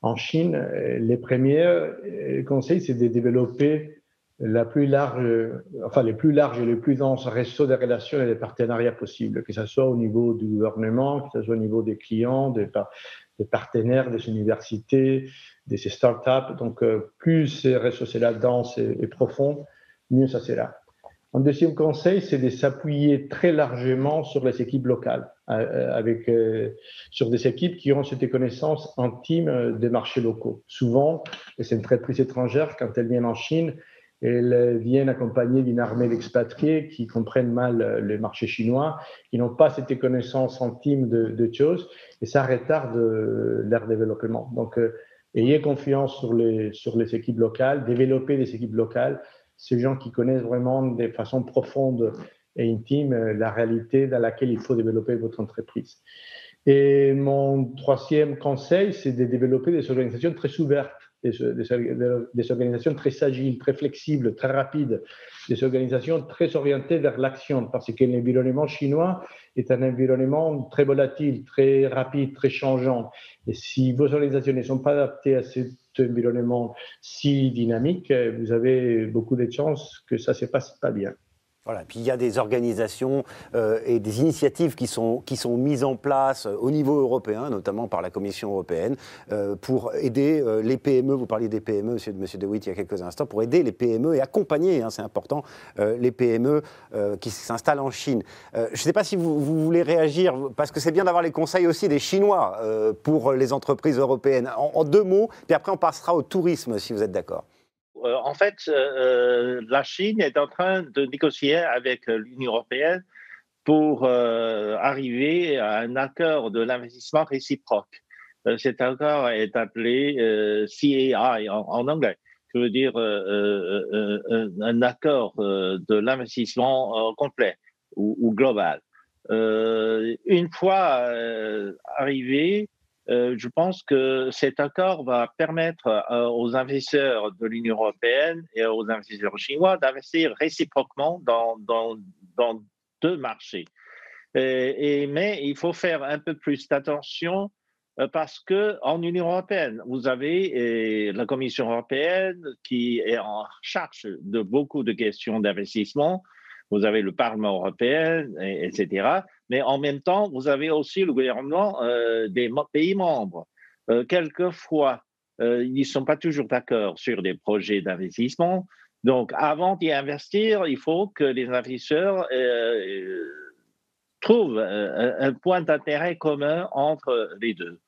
en Chine. Les premiers conseils, c'est de développer les plus larges et les plus denses réseaux de relations et de partenariats possibles, que ce soit au niveau du gouvernement, que ce soit au niveau des clients, des partenaires, des universités, des startups. Donc, plus ces réseaux sont denses et profonds, mieux ça sera. Un deuxième conseil, c'est de s'appuyer très largement sur les équipes locales, sur des équipes qui ont cette connaissance intime des marchés locaux. Souvent, les entreprises étrangères, quand elles viennent en Chine, elles viennent accompagnées d'une armée d'expatriés qui comprennent mal le marché chinois, qui n'ont pas cette connaissance intime de choses, et ça retarde leur développement. Donc, ayez confiance sur les équipes locales, développez des équipes locales, ces gens qui connaissent vraiment de façon profonde et intime la réalité dans laquelle il faut développer votre entreprise. Et mon troisième conseil, c'est de développer des organisations très ouvertes, des organisations très agiles, très flexibles, très rapides, des organisations très orientées vers l'action, parce que l'environnement chinois est un environnement très volatile, très rapide, très changeant. Et si vos organisations ne sont pas adaptées à cet environnement si dynamique, vous avez beaucoup de chances que ça ne se passe pas bien. Voilà, puis il y a des organisations et des initiatives qui sont mises en place au niveau européen, notamment par la Commission européenne, pour aider les PME. Vous parliez des PME, monsieur De Witt, il y a quelques instants, pour aider les PME et accompagner, c'est important, les PME qui s'installent en Chine. Je ne sais pas si vous voulez réagir, parce que c'est bien d'avoir les conseils aussi des Chinois pour les entreprises européennes. En 2 mots, puis après on passera au tourisme, si vous êtes d'accord. En fait, la Chine est en train de négocier avec l'Union européenne pour arriver à un accord de l'investissement réciproque. Cet accord est appelé CAI en anglais, qui veut dire un accord de l'investissement complet ou global. Une fois arrivé, je pense que cet accord va permettre aux investisseurs de l'Union européenne et aux investisseurs chinois d'investir réciproquement dans 2 marchés. Mais il faut faire un peu plus d'attention parce qu'en Union européenne, vous avez la Commission européenne qui est en charge de beaucoup de questions d'investissement. Vous avez le Parlement européen, etc. Mais en même temps, vous avez aussi le gouvernement des pays membres. Quelquefois, ils ne sont pas toujours d'accord sur des projets d'investissement. Donc, avant d'y investir, il faut que les investisseurs trouvent un point d'intérêt commun entre les deux.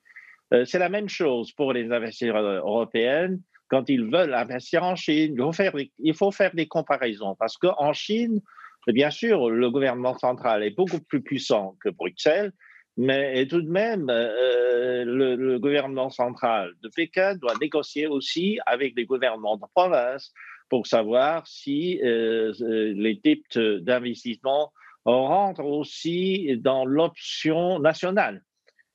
C'est la même chose pour les investisseurs européens. Quand ils veulent investir en Chine, il faut faire des comparaisons parce qu'en Chine, bien sûr, le gouvernement central est beaucoup plus puissant que Bruxelles, mais tout de même, le gouvernement central de Pékin doit négocier aussi avec les gouvernements de province pour savoir si les types d'investissement rentrent aussi dans l'option nationale.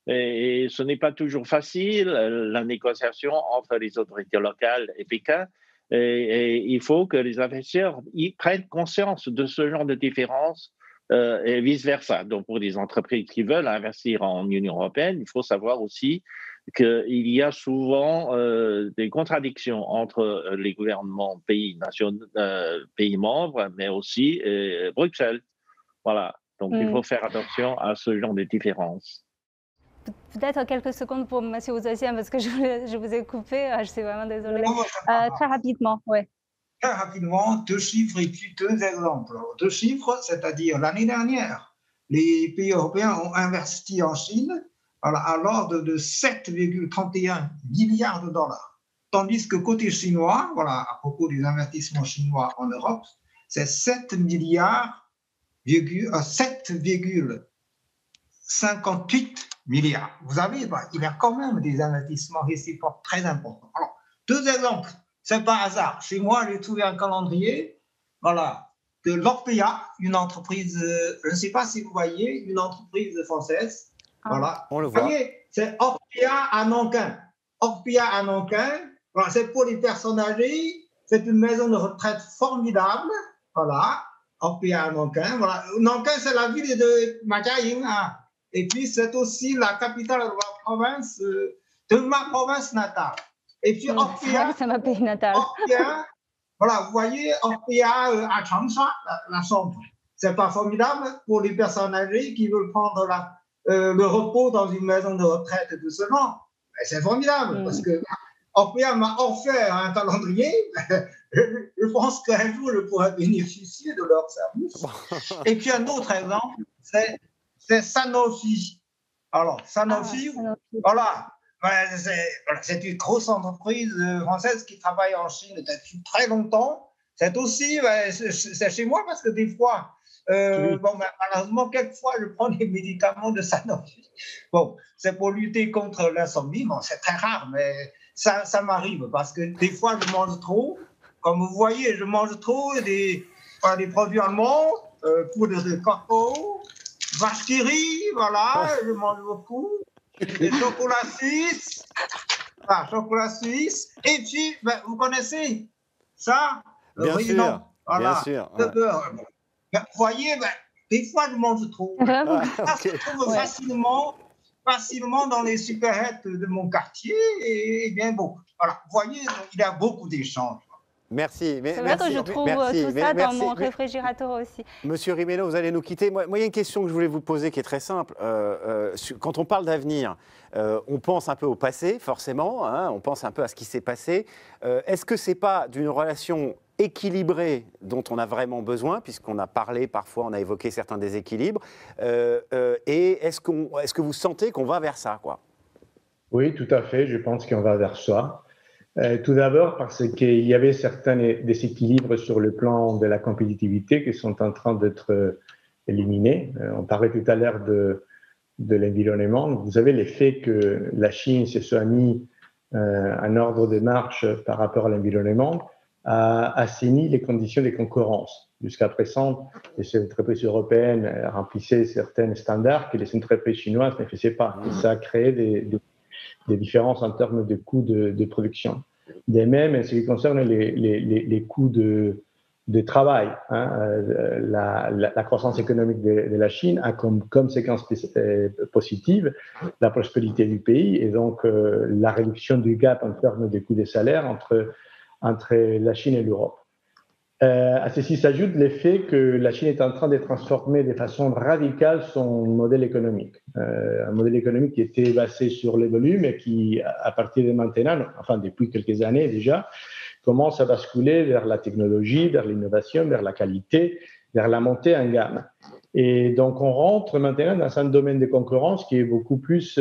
Et ce n'est pas toujours facile, la négociation entre les autorités locales et Pékin. Et il faut que les investisseurs y prennent conscience de ce genre de différences et vice-versa. Donc, pour des entreprises qui veulent investir en Union européenne, il faut savoir aussi qu'il y a souvent des contradictions entre les gouvernements pays membres, mais aussi Bruxelles. Voilà. Donc, il faut faire attention à ce genre de différences. Peut-être quelques secondes pour M. Ouzassian, parce que je vous ai coupé. Je suis vraiment désolée. Très rapidement, oui. très rapidement deux chiffres et puis deux exemples. Deux chiffres, c'est-à-dire l'année dernière, les pays européens ont investi en Chine à l'ordre de 7,31 milliards de dollars. Tandis que côté chinois, voilà, à propos des investissements chinois en Europe, c'est 7,58 milliards. Vous savez, il y a quand même des investissements réciproques très importants. Alors, deux exemples, c'est pas hasard. Chez moi, j'ai trouvé un calendrier, voilà, de l'Orpea, une entreprise, je ne sais pas si vous voyez, une entreprise française. Voilà. On le voit. Vous voyez, c'est Orpea à Nankin. Orpea à Nankin, voilà, c'est pour les personnes âgées, c'est une maison de retraite formidable. Voilà, Orpea à Nankin. Voilà. Nankin, c'est la ville de Macaïn. Hein. Et puis, c'est aussi la capitale de la province, de ma province natale. Et puis, Orpea, c'est ma pays natal. Orpea, voilà, vous voyez, Orpea à Changsha, la chambre. C'est pas formidable pour les personnes âgées qui veulent prendre le repos dans une maison de retraite de ce genre. C'est formidable parce que Orpea m'a offert un calendrier. Je pense qu'un jour, je pourrais bénéficier de leur service. Et puis, un autre exemple, c'est Sanofi. Alors, Sanofi, voilà, c'est une grosse entreprise française qui travaille en Chine depuis très longtemps. C'est aussi, c'est chez moi parce que des fois, malheureusement, quelquefois, je prends des médicaments de Sanofi. Bon, c'est pour lutter contre l'insomnie. Bon, c'est très rare, mais ça m'arrive parce que des fois, je mange trop. Comme vous voyez, je mange trop des produits allemands, poudre de coco, vache qui rit, voilà, je mange beaucoup. Des chocolats suisses. Chocolat suisse. Et puis, vous connaissez ça? Bien sûr. Voilà. Bien sûr. Le beurre. Vous voyez, des fois, je mange trop. Ça se trouve facilement dans les supérettes de mon quartier. Et bien, bon, voilà. Vous voyez, il y a beaucoup d'échanges. Merci. C'est vrai que je trouve tout ça dans mon réfrigérateur aussi. Monsieur Rimeno, vous allez nous quitter. Moi, il y a une question que je voulais vous poser qui est très simple. Quand on parle d'avenir, on pense un peu au passé, forcément. Hein, on pense un peu à ce qui s'est passé. Est-ce que ce n'est pas d'une relation équilibrée dont on a vraiment besoin, puisqu'on a parlé parfois, on a évoqué certains déséquilibres, et est-ce que vous sentez qu'on va vers ça, quoi? Oui, tout à fait. Je pense qu'on va vers ça. Tout d'abord parce qu'il y avait certains déséquilibres sur le plan de la compétitivité qui sont en train d'être éliminés. On parlait tout à l'heure de l'environnement. Vous avez l'effet que la Chine se soit mis en ordre de marche par rapport à l'environnement, a assaini les conditions de concurrence. Jusqu'à présent, les entreprises européennes remplissaient certains standards que les entreprises chinoises ne faisaient pas. Et ça a créé des différences en termes de coûts de production. De même, en ce qui concerne les coûts de travail, hein, la croissance économique de la Chine a comme conséquence positive la prospérité du pays et donc la réduction du gap en termes de coûts de salaire entre la Chine et l'Europe. À ceci s'ajoute l'effet que la Chine est en train de transformer de façon radicale son modèle économique. Un modèle économique qui était basé sur les volumes et qui, à partir de maintenant, enfin depuis quelques années déjà, commence à basculer vers la technologie, vers l'innovation, vers la qualité, vers la montée en gamme. Et donc, on rentre maintenant dans un domaine de concurrence qui est beaucoup plus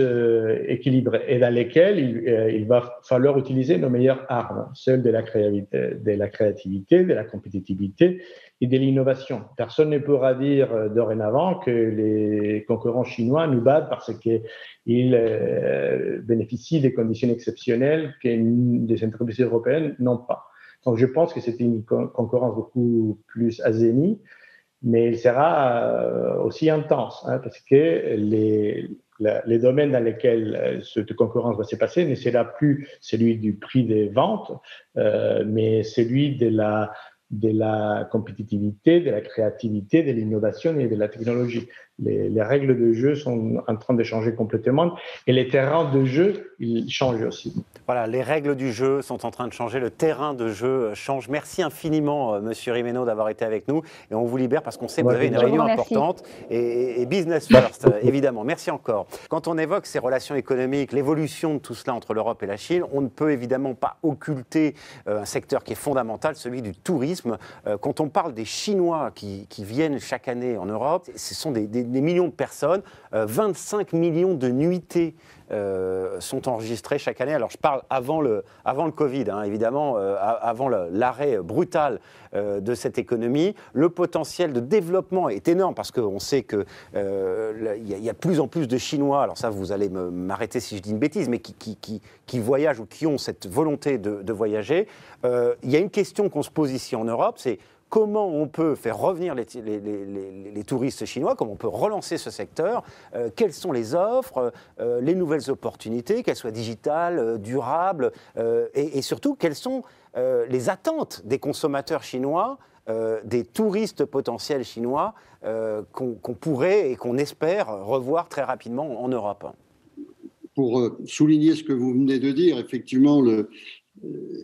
équilibré et dans lequel il va falloir utiliser nos meilleures armes, celles de la créativité, de la compétitivité et de l'innovation. Personne ne pourra dire dorénavant que les concurrents chinois nous battent parce qu'ils bénéficient des conditions exceptionnelles que les entreprises européennes n'ont pas. Donc, je pense que c'est une concurrence beaucoup plus azénie, mais il sera aussi intense, hein, parce que les domaines dans lesquels cette concurrence va se passer ne sera plus celui du prix des ventes, mais celui de la compétitivité, de la créativité, de l'innovation et de la technologie. les règles de jeu sont en train de changer complètement et les terrains de jeu, ils changent aussi. Voilà, les règles du jeu sont en train de changer, le terrain de jeu change. Merci infiniment, Monsieur Rimeno, d'avoir été avec nous. Et on vous libère parce qu'on sait que vous avez une réunion importante et business first, évidemment. Merci encore. Quand on évoque ces relations économiques, l'évolution de tout cela entre l'Europe et la Chine, on ne peut évidemment pas occulter un secteur qui est fondamental, celui du tourisme. Quand on parle des Chinois qui viennent chaque année en Europe, ce sont des millions de personnes, 25 millions de nuitées sont enregistrés chaque année. Alors je parle avant le Covid, hein, évidemment, avant l'arrêt brutal de cette économie. Le potentiel de développement est énorme parce qu'on sait qu'il y a de plus en plus de Chinois, alors ça vous allez m'arrêter si je dis une bêtise, mais qui voyagent ou qui ont cette volonté de voyager. Il y a une question qu'on se pose ici en Europe, c'est comment on peut faire revenir les touristes chinois, comment on peut relancer ce secteur, quelles sont les offres, les nouvelles opportunités, qu'elles soient digitales, durables, et surtout, quelles sont les attentes des consommateurs chinois, des touristes potentiels chinois, qu'on pourrait et qu'on espère revoir très rapidement en Europe. Pour souligner ce que vous venez de dire, effectivement,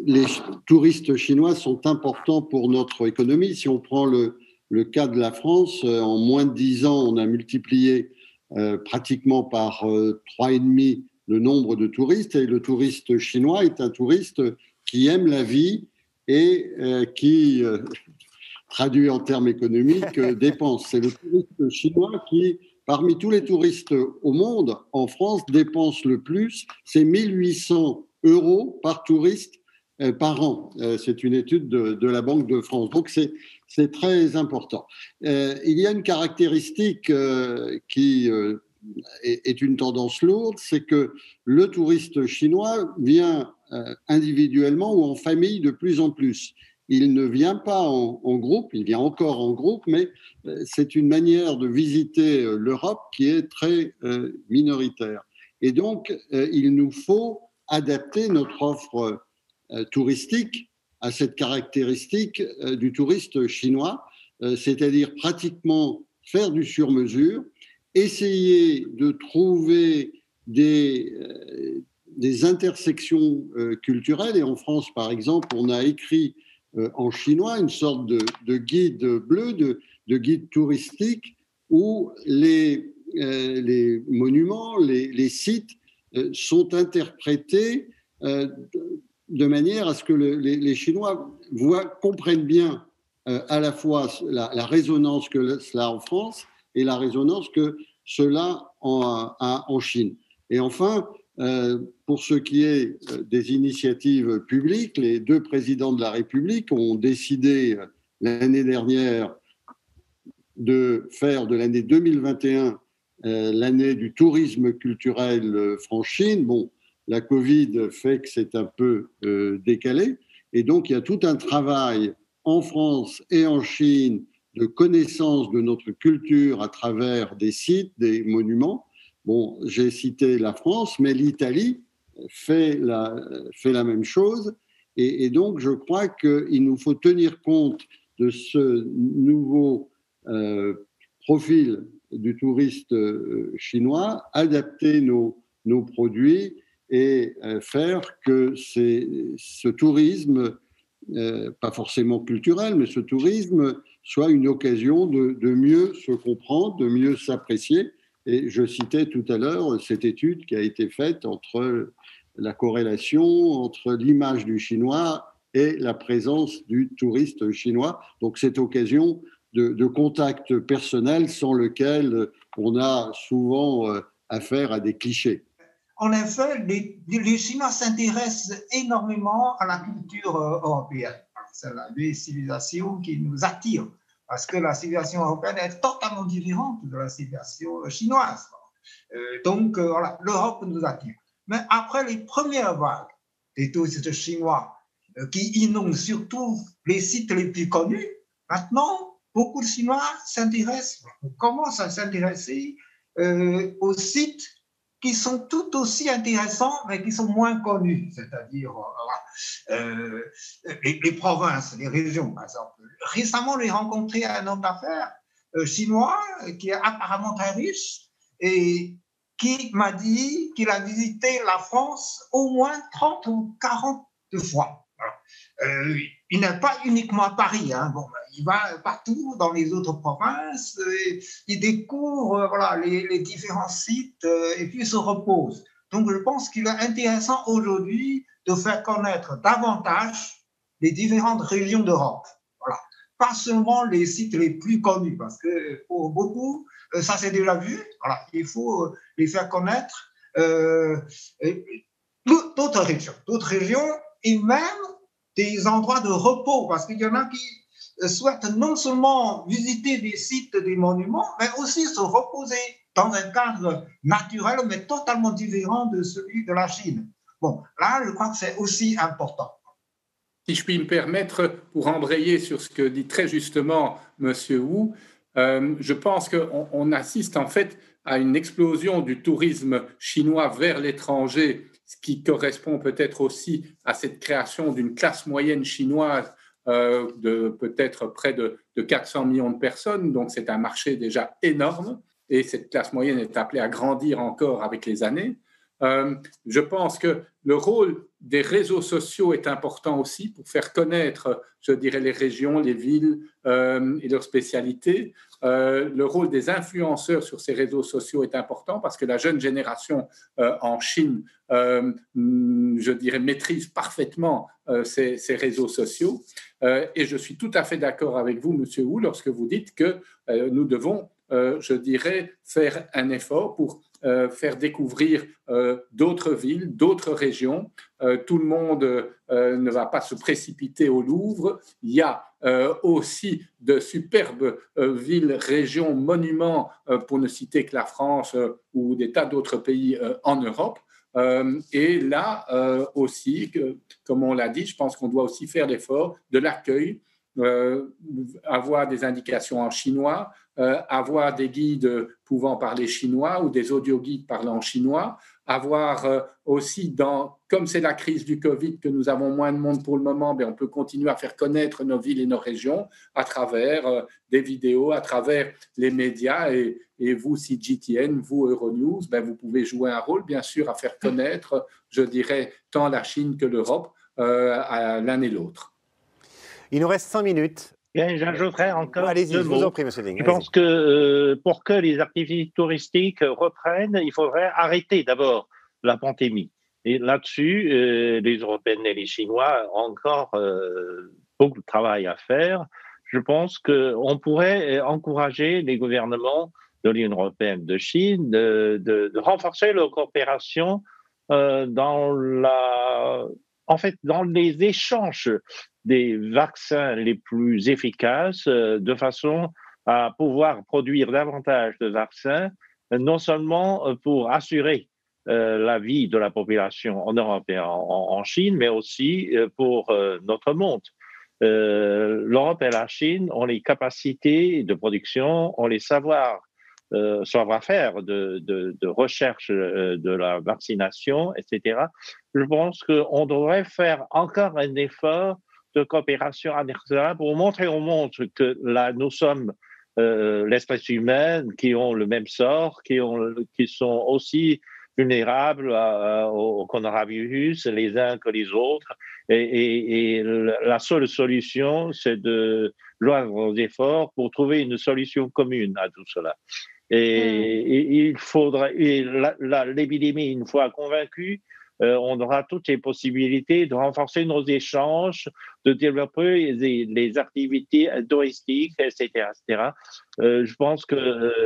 les touristes chinois sont importants pour notre économie. Si on prend le cas de la France, en moins de 10 ans, on a multiplié pratiquement par 3,5 le nombre de touristes. Et le touriste chinois est un touriste qui aime la vie et qui, traduit en termes économiques, dépense. C'est le touriste chinois qui, parmi tous les touristes au monde, en France, dépense le plus. C'est 1 800 € par touriste par an. C'est une étude de la Banque de France. Donc, c'est très important. Il y a une caractéristique qui est une tendance lourde, c'est que le touriste chinois vient individuellement ou en famille de plus en plus. Il ne vient pas en groupe, il vient encore en groupe, mais c'est une manière de visiter l'Europe qui est très minoritaire. Et donc, il nous faut adapter notre offre touristique à cette caractéristique du touriste chinois, c'est-à-dire pratiquement faire du sur-mesure, essayer de trouver des intersections culturelles. Et en France, par exemple, on a écrit en chinois une sorte de guide bleu, de guide touristique, où les monuments, les sites sont interprétés de manière à ce que les Chinois comprennent bien à la fois la résonance que cela a en France et la résonance que cela a en Chine. Et enfin, pour ce qui est des initiatives publiques, les 2 présidents de la République ont décidé l'année dernière de faire de l'année 2021 l'année du tourisme culturel France-Chine. Bon, la Covid fait que c'est un peu décalé. Et donc, il y a tout un travail en France et en Chine de connaissance de notre culture à travers des sites, des monuments. Bon, j'ai cité la France, mais l'Italie fait la même chose. Et donc, je crois qu'il nous faut tenir compte de ce nouveau profil du touriste chinois, adapter nos produits et faire que ce tourisme, pas forcément culturel, mais ce tourisme soit une occasion de mieux se comprendre, de mieux s'apprécier. Et je citais tout à l'heure cette étude qui a été faite entre la corrélation entre l'image du chinois et la présence du touriste chinois. Donc cette occasion de contact personnel sans lequel on a souvent affaire à des clichés. En effet, les Chinois s'intéressent énormément à la culture européenne. C'est la civilisation qui nous attire, parce que la civilisation européenne est totalement différente de la civilisation chinoise. Donc, voilà, l'Europe nous attire. Mais après les premières vagues des touristes chinois qui inondent surtout les sites les plus connus, maintenant, beaucoup de Chinois commencent à s'intéresser aux sites qui sont tout aussi intéressants, mais qui sont moins connus, c'est-à-dire les provinces, les régions, par exemple. Récemment, j'ai rencontré un homme d'affaires chinois qui est apparemment très riche et qui m'a dit qu'il a visité la France au moins 30 ou 40 fois. Voilà. Il n'est pas uniquement à Paris, hein. Bon, il va partout dans les autres provinces, il découvre voilà, les différents sites et puis il se repose. Donc je pense qu'il est intéressant aujourd'hui de faire connaître davantage les différentes régions d'Europe. Voilà. Pas seulement les sites les plus connus, parce que pour beaucoup, ça c'est déjà vu. Voilà. Il faut les faire connaître. D'autres régions et même des endroits de repos, parce qu'il y en a qui souhaitent non seulement visiter des sites, des monuments, mais aussi se reposer dans un cadre naturel, mais totalement différent de celui de la Chine. Bon, là, je crois que c'est aussi important. Si je puis me permettre, pour embrayer sur ce que dit très justement M. Wu, je pense qu'on assiste en fait à une explosion du tourisme chinois vers l'étranger, ce qui correspond peut-être aussi à cette création d'une classe moyenne chinoise de peut-être près de 400 millions de personnes. Donc c'est un marché déjà énorme et cette classe moyenne est appelée à grandir encore avec les années. Je pense que le rôle des réseaux sociaux est important aussi pour faire connaître, je dirais, les régions, les villes et leurs spécialités. Le rôle des influenceurs sur ces réseaux sociaux est important parce que la jeune génération en Chine, je dirais, maîtrise parfaitement ces réseaux sociaux. Et je suis tout à fait d'accord avec vous, M. Wu, lorsque vous dites que nous devons, je dirais, faire un effort pour faire découvrir d'autres villes, d'autres régions. Tout le monde ne va pas se précipiter au Louvre. Il y a aussi de superbes villes, régions, monuments, pour ne citer que la France ou des tas d'autres pays en Europe. Et là aussi, comme on l'a dit, je pense qu'on doit aussi faire l'effort de l'accueil, avoir des indications en chinois, avoir des guides pouvant parler chinois ou des audio-guides parlant chinois, avoir aussi, comme c'est la crise du Covid, que nous avons moins de monde pour le moment, on peut continuer à faire connaître nos villes et nos régions à travers des vidéos, à travers les médias. Et vous, CGTN, vous, Euronews, vous pouvez jouer un rôle, bien sûr, à faire connaître, je dirais, tant la Chine que l'Europe à l'un et l'autre. Il nous reste 5 minutes. Bien, j'ajouterais encore allez-y, je vous en prie, M. Ding. Je pense que pour que les activités touristiques reprennent, il faudrait arrêter d'abord la pandémie. Et là-dessus, les Européennes et les Chinois ont encore beaucoup de travail à faire. Je pense qu'on pourrait encourager les gouvernements de l'Union européenne, de Chine, de renforcer leur coopération dans les échanges des vaccins les plus efficaces, de façon à pouvoir produire davantage de vaccins, non seulement pour assurer la vie de la population en Europe et en Chine, mais aussi pour notre monde. L'Europe et la Chine ont les capacités de production, ont les savoir-faire de recherche de la vaccination, etc. Je pense qu'on devrait faire encore un effort de coopération internationale pour montrer au monde que là, nous sommes l'espèce humaine qui ont le même sort, qui sont aussi vulnérables au coronavirus les uns que les autres. Et la seule solution, c'est de joindre nos efforts pour trouver une solution commune à tout cela. Et il faudrait, l'épidémie, une fois convaincue, on aura toutes les possibilités de renforcer nos échanges, de développer les activités touristiques, etc. etc. Je pense que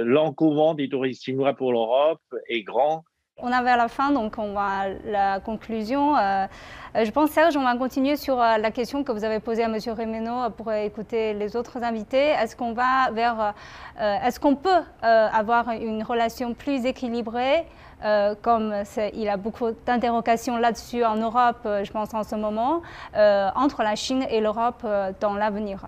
l'engouement des touristes chinois pour l'Europe est grand. On est vers la fin, donc on va à la conclusion. Je pense, Serge, on va continuer sur la question que vous avez posée à M. Rémeneau pour écouter les autres invités. Est-ce qu'on peut avoir une relation plus équilibrée, comme il a beaucoup d'interrogations là-dessus en Europe, je pense en ce moment, entre la Chine et l'Europe dans l'avenir?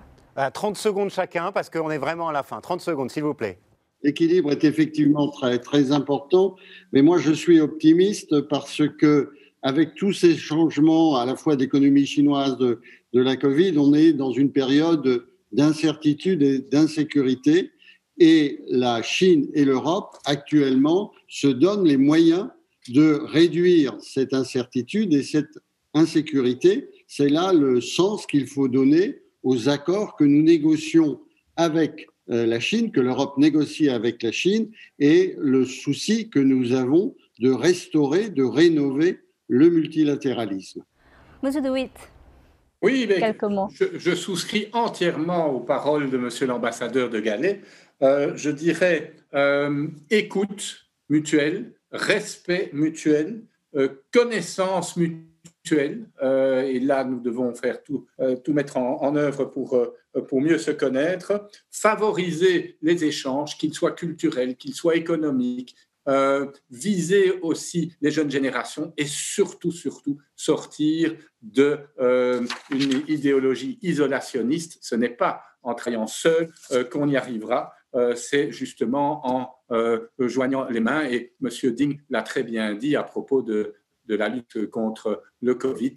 30 secondes chacun, parce qu'on est vraiment à la fin. 30 secondes, s'il vous plaît. L'équilibre est effectivement très, très important, mais moi je suis optimiste parce que avec tous ces changements à la fois d'économie chinoise, de la Covid, on est dans une période d'incertitude et d'insécurité. et la Chine et l'Europe, actuellement, se donnent les moyens de réduire cette incertitude et cette insécurité. C'est là le sens qu'il faut donner aux accords que nous négocions avec la Chine, que l'Europe négocie avec la Chine, et le souci que nous avons de restaurer, de rénover le multilatéralisme. Monsieur De Witt. Oui, mais quelques mots. Je souscris entièrement aux paroles de Monsieur l'ambassadeur de Galais. Je dirais écoute mutuelle, respect mutuel, connaissance mutuelle. Et là, nous devons faire tout mettre en œuvre pour mieux se connaître, favoriser les échanges, qu'ils soient culturels, qu'ils soient économiques, viser aussi les jeunes générations et surtout sortir d'une idéologie isolationniste. Ce n'est pas en travaillant seul qu'on y arrivera, c'est justement en joignant les mains. Et M. Ding l'a très bien dit à propos de la lutte contre le Covid.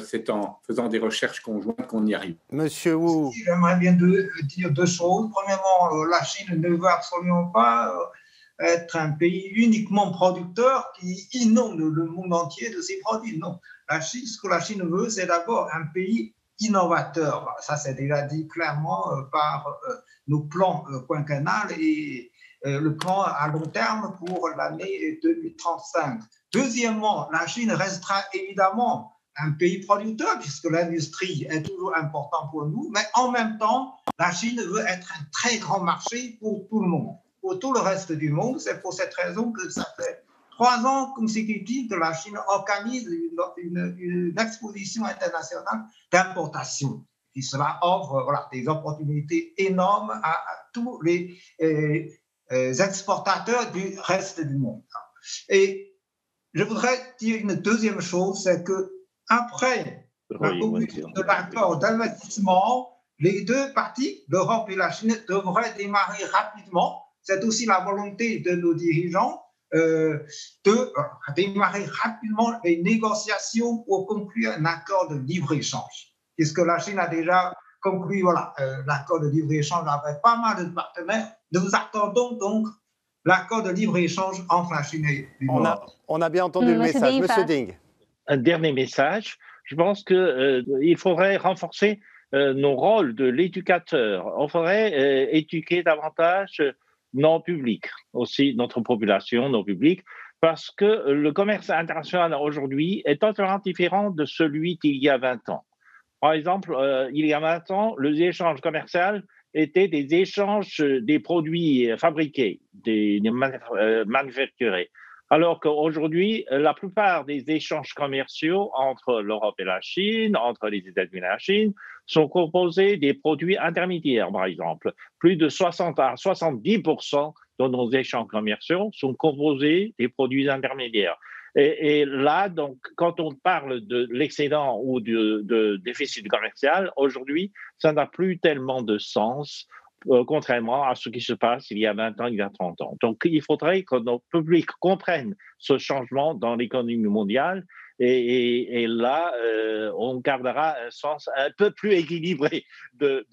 C'est en faisant des recherches conjointes qu'on y arrive. Monsieur Wu. J'aimerais bien dire deux choses. Premièrement, la Chine ne veut absolument pas être un pays uniquement producteur qui inonde le monde entier de ses produits. Non, ce que la Chine veut, c'est d'abord un pays innovateur. Ça, c'est déjà dit clairement par nos plans quinquennales et le plan à long terme pour l'année 2035. Deuxièmement, la Chine restera évidemment un pays producteur puisque l'industrie est toujours importante pour nous, mais en même temps, la Chine veut être un très grand marché pour tout le monde, pour tout le reste du monde. C'est pour cette raison que ça fait 3 ans consécutifs que la Chine organise une exposition internationale d'importation. Et cela offre des opportunités énormes à tous les exportateurs du reste du monde. Et je voudrais dire une deuxième chose, c'est qu'après la conclusion de l'accord d'investissement, les deux parties, l'Europe et la Chine, devraient démarrer rapidement. C'est aussi la volonté de nos dirigeants de démarrer rapidement les négociations pour conclure un accord de libre-échange. Puisque la Chine a déjà conclu l'accord de libre-échange avec pas mal de partenaires, nous attendons donc l'accord de libre-échange entre la Chine et l'Europe. On a bien entendu le message. Monsieur Ding. Un dernier message. Je pense qu'il faudrait renforcer nos rôles de l'éducateur. On faudrait éduquer davantage nos publics, aussi notre population, nos publics, parce que le commerce international aujourd'hui est totalement différent de celui d'il y a 20 ans. Par exemple, il y a 20 ans, les échanges commerciaux étaient des échanges des produits fabriqués, des manufacturés. Alors qu'aujourd'hui, la plupart des échanges commerciaux entre l'Europe et la Chine, entre les États-Unis et la Chine, sont composés des produits intermédiaires, par exemple. Plus de 60 à 70% de nos échanges commerciaux sont composés des produits intermédiaires. Et là, donc, quand on parle de l'excédent ou de déficit commercial, aujourd'hui, ça n'a plus tellement de sens, contrairement à ce qui se passe il y a 20 ans, il y a 30 ans. Donc, il faudrait que nos publics comprennent ce changement dans l'économie mondiale et là, on gardera un sens un peu plus équilibré de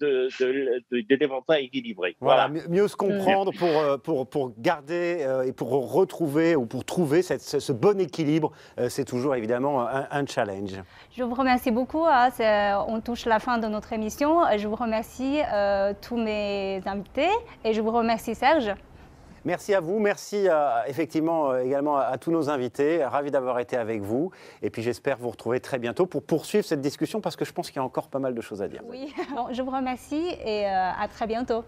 développement équilibré. Voilà. Mieux se comprendre pour garder et pour retrouver ou pour trouver ce bon équilibre, c'est toujours évidemment un challenge. Je vous remercie beaucoup. On touche la fin de notre émission. Je vous remercie tous mes invités et je vous remercie Serge. Merci à vous, merci effectivement également à tous nos invités, ravi d'avoir été avec vous et puis j'espère vous retrouver très bientôt pour poursuivre cette discussion parce que je pense qu'il y a encore pas mal de choses à dire. Oui, bon, je vous remercie et à très bientôt.